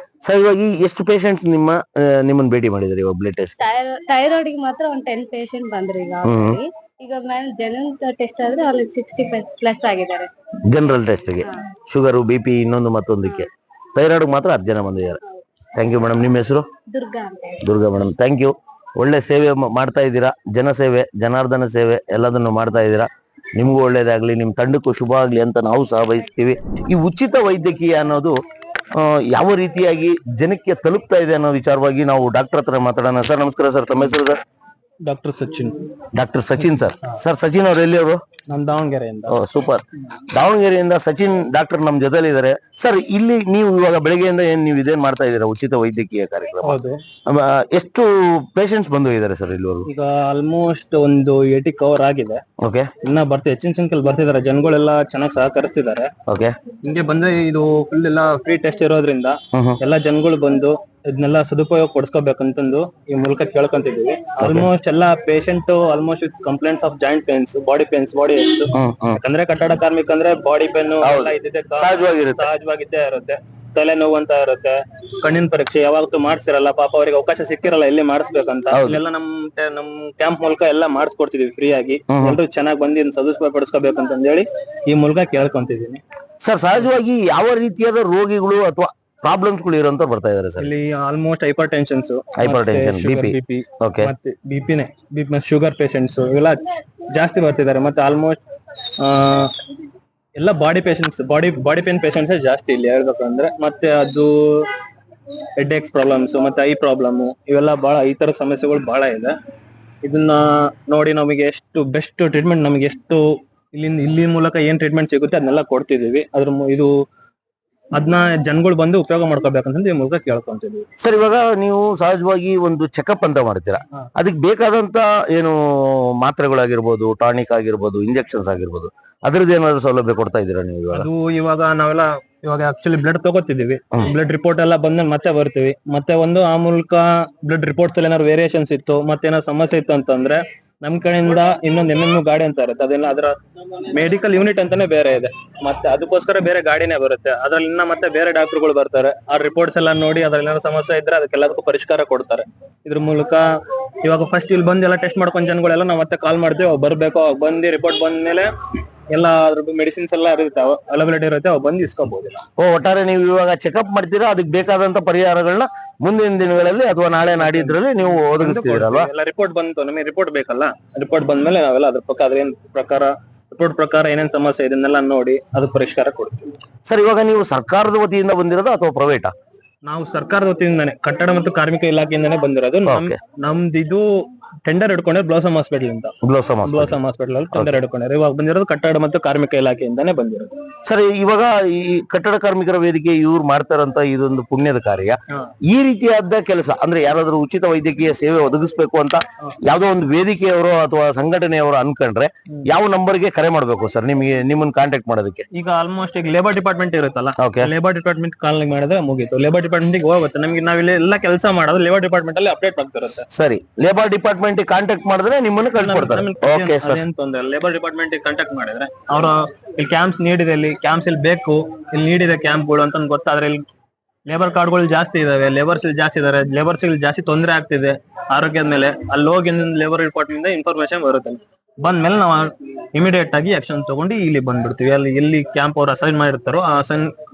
Speaker 1: ಸರ್ ಇವಾಗ ಎಷ್ಟು ಪೇಷಂಟ್ಸ್ ನಿಮ್ಮನ್ನ ಭೇಟಿ ಮಾಡಿದಾರೆ ಇವಾಗ ಬ್ಲಡ್ ಟೆಸ್ಟ್?
Speaker 5: ಥೈರಾಯ್ಡ್ ಗೆ ಮಾತ್ರ ಒಂದ್ 10 ಪೇಷಂಟ್ ಬಂದ್ರಿ ಈಗ. ಈಗ ಮ್ಯಾಮ್ ಜನರಲ್ ಟೆಸ್ಟ್ ಆದ್ರೆ ಅಲ್ಲಿ 60+ ಆಗಿದ್ದಾರೆ.
Speaker 1: ಜನರಲ್ ಟೆಸ್ಟ್ಗೆ ಶುಗರು BP ಇನ್ನೊಂದು ಮತ್ತೊಂದಕ್ಕೆ ಥೈರಾಯ್ಡ್ ಮಾತ್ರ 10 ಜನ ಬಂದಿದ್ದಾರೆ. Thank you madam. ನಿಮ್ಮ ಹೆಸರು?
Speaker 5: ದುರ್ಗಾ ಅಂತ ಹೇಳಿ.
Speaker 1: Durga madam, thank you. ಒಳ್ಳೆ ಸೇವೆ ಮಾಡ್ತಾ ಇದ್ದೀರಾ, ಜನಸೇವೆ, ಜನಾರ್ದನ ಸೇವೆ ಎಲ್ಲದನ್ನು ಮಾಡ್ತಾ ಇದ್ದೀರಾ. ನಿಮ್ಗೂ ಒಳ್ಳೇದಾಗ್ಲಿ, ನಿಮ್ ತಂಡಕ್ಕೂ ಶುಭ ಆಗ್ಲಿ ಅಂತ ನಾವು ಸಹ ಬಯಸ್ತೀವಿ. ಈ ಉಚಿತ ವೈದ್ಯಕೀಯ ಅನ್ನೋದು ಯಾವ ರೀತಿಯಾಗಿ ಜನಕ್ಕೆ ತಲುಪ್ತಾ ಇದೆ ಅನ್ನೋ ವಿಚಾರವಾಗಿ ನಾವು ಡಾಕ್ಟರ್ ಹತ್ರ ಮಾತಾಡೋಣ. ಸರ್ ನಮಸ್ಕಾರ. ಸರ್ ತಮ್ಮ ಹೆಸರು? Sir
Speaker 3: doctor Sachin.
Speaker 1: Doctor Sachin sir. Sir Sachin ಅವ್ರು ಎಲ್ಲಿ ಅವರು?
Speaker 3: ನಮ್ ದಾವಣಗೆರೆಯಿಂದ.
Speaker 1: ಸೂಪರ್. ದಾವಣಗೆರೆಯಿಂದ ಸಚಿನ್ ಡಾಕ್ಟರ್ ನಮ್ ಜೊತೆಲಿ ಇದ್ದಾರೆ. ಸರ್ ಇಲ್ಲಿ ನೀವು ಇವಾಗ ಬೆಳಗ್ಗೆಯಿಂದ ನೀವು ಇದೇನ್ ಮಾಡ್ತಾ ಇದ್ದೀರಾ, ಉಚಿತ ವೈದ್ಯಕೀಯ ಕಾರ್ಯಕ್ರಮ?
Speaker 3: ಹೌದು.
Speaker 1: ಎಷ್ಟು ಪೇಷಂಟ್ಸ್ ಬಂದು ಇದ್ದಾರೆ ಸರ್ ಇಲ್ಲಿವರೆಗೂ?
Speaker 3: ಈಗ ಆಲ್ಮೋಸ್ಟ್ ಒಂದು 80 ಕವರ್ ಆಗಿದೆ.
Speaker 1: ಓಕೆ.
Speaker 3: ಇನ್ನ ಹೆಚ್ಚಿನ ಸಂಖ್ಯೆಯಲ್ಲಿ ಬರ್ತಿದ್ದಾರೆ, ಜನಗಳೆಲ್ಲ ಚೆನ್ನಾಗಿ ಸಹಕರಿಸ್ತಿದ್ದಾರೆ.
Speaker 1: ಓಕೆ.
Speaker 3: ಹಿಂಗೆ ಬಂದ್ರೆ ಇದು ಫುಲ್ ಎಲ್ಲ ಫ್ರೀ ಟೆಸ್ಟ್ ಇರೋದ್ರಿಂದ ಎಲ್ಲಾ ಜನಗಳು ಬಂದು ಇದನ್ನೆಲ್ಲ ಸದುಪಯೋಗ ಪಡಿಸ್ಕೋಬೇಕಂತಂದು ಈ ಮೂಲಕ ಕೇಳ್ಕೊಂತಿದೀವಿ. ಆಲ್ಮೋಸ್ಟ್ ಎಲ್ಲಾ patient almost complaints of joint pains, body pains, body aches. ಯಾಕಂದ್ರೆ ಕಟ್ಟಡ ಕಾರ್ಮಿಕ ಅಂದ್ರೆ ಬಾಡಿ ಪೇನ್ ಸಹಜವಾಗಿದ್ದೇ ಇರುತ್ತೆ. ತಲೆ ನೋವು ಅಂತ ಇರುತ್ತೆ, ಕಣ್ಣಿನ ಪರೀಕ್ಷೆ ಯಾವಾಗಲೂ ಮಾಡಿಸಿರಲ್ಲ, ಪಾಪ ಅವರಿಗೆ ಅವಕಾಶ ಸಿಕ್ಕಿರಲ್ಲ ಎಲ್ಲಿ ಮಾಡಿಸ್ಬೇಕಂತ. ಇಲ್ಲೆಲ್ಲ ನಮ್ ಕ್ಯಾಂಪ್ ಮೂಲಕ ಎಲ್ಲ ಮಾಡಿಸ್ಕೊಡ್ತಿದೀವಿ ಫ್ರೀ ಆಗಿ. ಎಲ್ಲರೂ ಚೆನ್ನಾಗಿ ಬಂದು ಸದುಪಯೋಗ ಪಡಿಸ್ಕೋಬೇಕಂತ ಹೇಳಿ ಈ ಮೂಲಕ ಕೇಳ್ಕೊಂತಿದೀನಿ.
Speaker 1: ಸರ್ ಸಹಜವಾಗಿ ಯಾವ ರೀತಿಯಾದ ರೋಗಿಗಳು ಅಥವಾ ಪ್ರಾಬ್ಲಮ್ಸ್ ಗಳು ಇರೋಂತ ಬರ್ತಾ ಇದಾರೆ ಸರ್
Speaker 3: ಇಲ್ಲಿ? Almost hypertension,
Speaker 1: BP. Okay.
Speaker 3: ಮತ್ತೆ ಬಿಪಿ ಶುಗರ್ ಪೇಷಂಟ್ಸ್ ಇವೆಲ್ಲ ಜಾಸ್ತಿ ಬರ್ತಿದ್ದಾರೆ. ಮತ್ತೆ ಆಲ್ಮೋಸ್ಟ್ ಎಲ್ಲ body patients, body pain patients ಜಾಸ್ತಿ ಇಲ್ಲಿ ಹೇಳ್ಬೇಕಂದ್ರೆ. ಮತ್ತೆ ಅದು ಹೆಡ್ ಏಕ್ಸ್ ಪ್ರಾಬ್ಲಮ್ಸ್, ಮತ್ತೆ ಐ ಪ್ರಾಬ್ಲಮ್, ಇವೆಲ್ಲ ಬಹಳ ಈ ತರ ಸಮಸ್ಯೆಗಳು ಬಹಳ ಇದೆ. ಇದನ್ನ ನೋಡಿ ನಮಗೆ ಎಷ್ಟು ಬೆಸ್ಟ್ ಟ್ರೀಟ್ಮೆಂಟ್, ನಮಗೆ ಎಷ್ಟು ಇಲ್ಲಿ ಮೂಲಕ ಏನ್ ಟ್ರೀಟ್ಮೆಂಟ್ ಸಿಗುತ್ತೆ ಅದನ್ನೆಲ್ಲ ಕೊಡ್ತಿದೀವಿ. ಅದನ್ನ ಜನಗಳು ಬಂದು ಉಪಯೋಗ ಮಾಡ್ಕೋಬೇಕಂತ ಈ ಮೂಲಕ ಕೇಳ್ಕೊಂತಿದೀವಿ.
Speaker 1: ಸರ್ ಇವಾಗ ನೀವು ಸಹಜವಾಗಿ ಒಂದು ಚೆಕಪ್ ಅಂತ ಮಾಡ್ತೀರಾ, ಅದಕ್ಕೆ ಬೇಕಾದಂತ ಏನು ಮಾತ್ರೆಗಳಾಗಿರ್ಬೋದು, ಟಾನಿಕ್ ಆಗಿರ್ಬೋದು, ಇಂಜೆಕ್ಷನ್ಸ್ ಆಗಿರ್ಬೋದು, ಅದ್ರದ್ದು ಏನಾದ್ರು ಸೌಲಭ್ಯ ಕೊಡ್ತಾ ಇದ್ದೀರಾ ನೀವು?
Speaker 3: ಅದು ಇವಾಗ ಆಕ್ಚುಲಿ ಬ್ಲಡ್ ತಗೋತಿದೀವಿ. ಬ್ಲಡ್ ರಿಪೋರ್ಟ್ ಎಲ್ಲ ಬಂದ್ಮೇಲೆ ಮತ್ತೆ ಬರ್ತೀವಿ. ಮತ್ತೆ ಆ ಮೂಲಕ ಬ್ಲಡ್ ರಿಪೋರ್ಟ್ಸ್ ಅಲ್ಲಿ ಏನಾದ್ರು ವೇರಿಯೇಷನ್ಸ್ ಇತ್ತು, ಮತ್ತೆ ಏನಾದ್ರು ಸಮಸ್ಯೆ ಇತ್ತು ಅಂತಂದ್ರೆ ನಮ್ ಕಡೆಯಿಂದ ಇನ್ನೊಂದು MMU ಗಾಡಿ ಅಂತ ಇರುತ್ತೆ, ಅದೆಲ್ಲ ಅದರ ಮೆಡಿಕಲ್ ಯೂನಿಟ್ ಅಂತಾನೆ ಬೇರೆ ಇದೆ. ಮತ್ತೆ ಅದಕ್ಕೋಸ್ಕರ ಬೇರೆ ಗಾಡಿನೇ ಬರುತ್ತೆ. ಅದ್ರಲ್ಲಿ ಮತ್ತೆ ಬೇರೆ ಡಾಕ್ಟರ್ಗಳು ಬರ್ತಾರೆ. ಆ ರಿಪೋರ್ಟ್ಸ್ ಎಲ್ಲ ನೋಡಿ ಅದ್ರಲ್ಲಿ ಏನಾದ್ರು ಸಮಸ್ಯೆ ಇದ್ರೆ ಅದಕ್ಕೆಲ್ಲದಕ್ಕೂ ಪರಿಷ್ಕಾರ ಕೊಡ್ತಾರೆ. ಇದ್ರ ಮೂಲಕ ಇವಾಗ ಫಸ್ಟ್ ಇಲ್ಲಿ ಬಂದು ಎಲ್ಲ ಟೆಸ್ಟ್ ಮಾಡ್ಕೊಂಡ್ ಜನಗಳೆಲ್ಲ ನಾವು ಮತ್ತೆ ಕಾಲ್ ಮಾಡ್ತೀವಿ. ಅವ್ ಬರ್ಬೇಕು, ಅವಾಗ ಬಂದು ರಿಪೋರ್ಟ್ ಬಂದ್ಮೇಲೆ ಎಲ್ಲ ಮೆಡಿಸಿನ್ಸ್ ಎಲ್ಲ ಇರುತ್ತೆ, ಅವೈಲಬಿಲಿಟಿ ಇರುತ್ತೆ, ಅವ್ ಬಂದು ಇಸ್ಕೋಬಹುದು.
Speaker 1: ಒಟ್ಟಾರೆ ನೀವು ಇವಾಗ ಚೆಕಪ್ ಮಾಡ್ತೀರಾ, ಅದಕ್ಕೆ ಬೇಕಾದಂತ ಪರಿಹಾರಗಳನ್ನ ಮುಂದಿನ ದಿನಗಳಲ್ಲಿ ಅಥವಾ ನಾಳೆ ನಾಡಿದ್ರಲ್ಲಿ ನೀವು ಒದಗಿಸ್ತೀರಲ್ವಾ?
Speaker 3: ಎಲ್ಲ ರಿಪೋರ್ಟ್ ಬಂತು, ನಮಗೆ ರಿಪೋರ್ಟ್ ಬೇಕಲ್ಲ, ರಿಪೋರ್ಟ್ ಬಂದ್ಮೇಲೆ ನಾವೆಲ್ಲ ರಿಪೋರ್ಟ್ ಪ್ರಕಾರ ಏನೇನ್ ಸಮಸ್ಯೆ ಇದನ್ನೆಲ್ಲ ನೋಡಿ ಅದಕ್ಕೆ ಪರಿಷ್ಕಾರ ಕೊಡ್ತೀವಿ.
Speaker 1: ಸರ್ ಇವಾಗ ನೀವು ಸರ್ಕಾರದ ವತಿಯಿಂದ ಬಂದಿರೋದು ಅಥವಾ ಪ್ರೈವೇಟಾ?
Speaker 3: ನಾವು ಸರ್ಕಾರದ ವತಿಯಿಂದಾನೆ, ಕಟ್ಟಡ ಮತ್ತು ಕಾರ್ಮಿಕ ಇಲಾಖೆಯಿಂದಾನೆ ಬಂದಿರೋದು. ನಮ್ದು ಇದು ಟೆಂಡರ್ ಹಿಡ್ಕೊಂಡ್ರೆ ಬ್ಲೋಸಮ್ ಹಾಸ್ಪಿಟಲ್ ಅಂತ, ಬ್ಲೋಸಮ್ ಹಾಸ್ಪಿಟಲ್ ಅಲ್ಲಿ ಟೆಂಡರ್ ಹಿಡ್ಕೊಂಡ್ರೆ. ಇವಾಗ ಬಂದಿರೋದು ಕಟ್ಟಡ ಮತ್ತು ಕಾರ್ಮಿಕ ಇಲಾಖೆಯಿಂದಾನೆ ಬಂದಿರೋದು.
Speaker 1: ಸರ್ ಇವಾಗ ಈ ಕಟ್ಟಡ ಕಾರ್ಮಿಕರ ವೇದಿಕೆ ಇವ್ರು ಮಾಡ್ತಾರಂತ ಇದೊಂದು ಪುಣ್ಯದ ಕಾರ್ಯ. ಈ ರೀತಿಯಾದ ಕೆಲಸ ಅಂದ್ರೆ ಯಾರಾದ್ರೂ ಉಚಿತ ವೈದ್ಯಕೀಯ ಸೇವೆ ಒದಗಿಸ್ಬೇಕು ಅಂತ ಯಾವ್ದೋ ಒಂದು ವೇದಿಕೆಯವರು ಅಥವಾ ಸಂಘಟನೆಯವರು ಅನ್ಕೊಂಡ್ರೆ ಯಾವ ನಂಬರ್ಗೆ ಕರೆ ಮಾಡ್ಬೇಕು ಸರ್ ನಿಮ್ಮನ್ನ ಕಾಂಟ್ಯಾಕ್ಟ್ ಮಾಡೋದಕ್ಕೆ?
Speaker 3: ಈಗ ಆಲ್ಮೋಸ್ಟ್ ಈಗ ಲೇಬರ್ ಡಿಪಾರ್ಟ್ಮೆಂಟ್ ಇರುತ್ತಲ್ಲ, ಲೇಬರ್ ಡಿಪಾರ್ಟ್ಮೆಂಟ್ ಕಾಲ್ ಮಾಡಿದ್ರೆ ಮುಗೀತು. ಲೇಬರ್ ಡಿಪಾರ್ಟ್ಮೆಂಟ್ ಹೋಗುತ್ತೆ, ನಮ್ಗೆ ನಾವಿಲ್ಲಿ ಎಲ್ಲ ಕೆಲಸ ಮಾಡೋದು ಲೇಬರ್ ಡಿಪಾರ್ಟ್ಮೆಂಟ್ ಅಲ್ಲಿ ಅಪ್ಡೇಟ್ ಆಗ್ತಿರುತ್ತೆ.
Speaker 1: ಸರಿ, ಲೇಬರ್ ಡಿಪಾರ್ಟ್ಮೆಂಟ್ ಕಾಂಟ್ಯಾಕ್ಟ್ ಮಾಡಿದ್ರೆ ನಿಮ್ಮನ್ನು ಕಳ್ಸಿಕೊಡ್ತಾರೆ. Okay sir.
Speaker 3: Labour department contact ಮಾಡಿದ್ರೆ ಅವರು ಇಲ್ಲಿ ಕ್ಯಾಂಪ್ಸ್ ನೀಡಿದೆ, ಇಲ್ಲಿ ಕ್ಯಾಂಪ್ಸ್ ಇಲ್ಲಿ ಬೇಕು, ಇಲ್ಲಿ ನೀಡಿದೆ ಕ್ಯಾಂಪ್ಗಳು ಅಂತ ಗೊತ್ತಾದ್ರೆ ಇಲ್ಲಿ ಲೇಬರ್ ಕಾರ್ಡ್ಗಳು ಜಾಸ್ತಿ ಇದಾವೆ, ಲೇಬರ್ಸ್ ಇಲ್ಲಿ ಜಾಸ್ತಿ ಇದಾರೆ, ಲೇಬರ್ಸ್ ಇಲ್ಲಿ ಜಾಸ್ತಿ ತೊಂದರೆ ಆಗ್ತಿದೆ ಆರೋಗ್ಯದ ಮೇಲೆ. ಅಲ್ಲಿ ಹೋಗಿ ಲೇಬರ್ ಡಿಪಾರ್ಟ್ಮೆಂಟ್ ಇನ್ಫಾರ್ಮೇಶನ್ ಬರುತ್ತೆ. ಬಂದ್ಮೇಲೆ ನಾವು ಇಮಿಡಿಯೇಟ್ ಆಗಿ ಆಕ್ಷನ್ ತಗೊಂಡು ಇಲ್ಲಿ ಬಂದ್ಬಿಡ್ತೀವಿ. ಅಲ್ಲಿ ಎಲ್ಲಿ ಕ್ಯಾಂಪ್ ಅವ್ರು ಅಸೈನ್ ಮಾಡಿರ್ತಾರೋ ಆ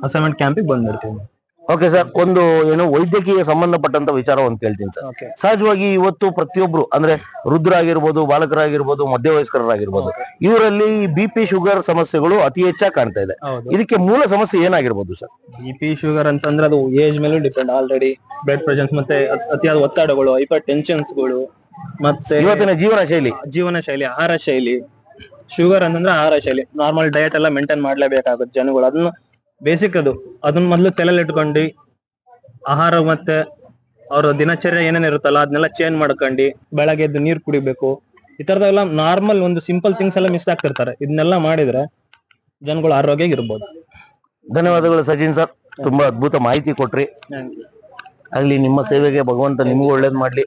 Speaker 3: ಅಸೈನ್ಮೆಂಟ್ ಕ್ಯಾಂಪಿಗೆ ಬಂದ್ಬಿಡ್ತೀವಿ.
Speaker 1: ಓಕೆ ಸರ್, ಒಂದು ಏನು ವೈದ್ಯಕೀಯ ಸಂಬಂಧಪಟ್ಟಂತ ವಿಚಾರ ಒಂದು ಕೇಳ್ತೀನಿ ಸರ್. ಸಹಜವಾಗಿ ಇವತ್ತು ಪ್ರತಿಯೊಬ್ರು ಅಂದ್ರೆ ವೃದ್ಧರಾಗಿರ್ಬೋದು, ಬಾಲಕರಾಗಿರ್ಬೋದು, ಮಧ್ಯವಯಸ್ಕರಾಗಿರ್ಬೋದು, ಇವರಲ್ಲಿ BP ಶುಗರ್ ಸಮಸ್ಯೆಗಳು ಅತಿ ಹೆಚ್ಚಾಗಿ ಕಾಣ್ತಾ ಇದೆ. ಇದಕ್ಕೆ ಮೂಲ ಸಮಸ್ಯೆ ಏನಾಗಿರ್ಬೋದು ಸರ್?
Speaker 3: BP ಶುಗರ್ ಅಂತಂದ್ರೆ ಅದು ಏಜ್ ಮೇಲೆ ಡಿಪೆಂಡ್. ಆಲ್ರೆಡಿ ಬ್ಲಡ್ ಪ್ರೆಷರ್, ಮತ್ತೆ ಅತಿಯಾದ ಒತ್ತಡಗಳು, ಹೈಪರ್ ಟೆನ್ಷನ್ಸ್ಗಳು, ಮತ್ತೆ
Speaker 1: ಇವತ್ತಿನ ಜೀವನ ಶೈಲಿ,
Speaker 3: ಆಹಾರ ಶೈಲಿ. ಶುಗರ್ ಅಂತಂದ್ರೆ ಆಹಾರ ಶೈಲಿ, ನಾರ್ಮಲ್ ಡಯಟ್ ಎಲ್ಲ ಮೇಂಟೈನ್ ಮಾಡ್ಲೇಬೇಕಾಗುತ್ತೆ ಜನಗಳು. ಬೇಸಿಕ್ ಅದನ್ನ ಮೊದ್ಲು ತಲೆಯಲ್ಲಿ ಇಟ್ಕೊಂಡು ಆಹಾರ ಮತ್ತೆ ಅವ್ರ ದಿನಚರ್ಯ ಏನೇನ್ ಇರುತ್ತಲ್ಲ ಅದನ್ನೆಲ್ಲ ಚೇಂಜ್ ಮಾಡ್ಕೊಂಡು ಬೆಳಗ್ಗೆ ಎದ್ದು ನೀರ್ ಕುಡಿಬೇಕು. ಈ ತರದೆಲ್ಲ ನಾರ್ಮಲ್ ಒಂದು ಸಿಂಪಲ್ ಥಿಂಗ್ಸ್ ಎಲ್ಲ ಮಿಸ್ ಆಗ್ತಿರ್ತಾರೆ. ಇದನ್ನೆಲ್ಲ ಮಾಡಿದ್ರೆ ಜನಗಳು ಆರೋಗ್ಯ ಇರ್ಬೋದು.
Speaker 1: ಧನ್ಯವಾದಗಳು ಸಚಿನ್ ಸರ್, ತುಂಬಾ ಅದ್ಭುತ ಮಾಹಿತಿ ಕೊಟ್ರಿ. ಆಗ್ಲಿ, ನಿಮ್ಮ ಸೇವೆಗೆ ಭಗವಂತ ನಿಮಗೂ ಒಳ್ಳೇದ್ ಮಾಡ್ಲಿ.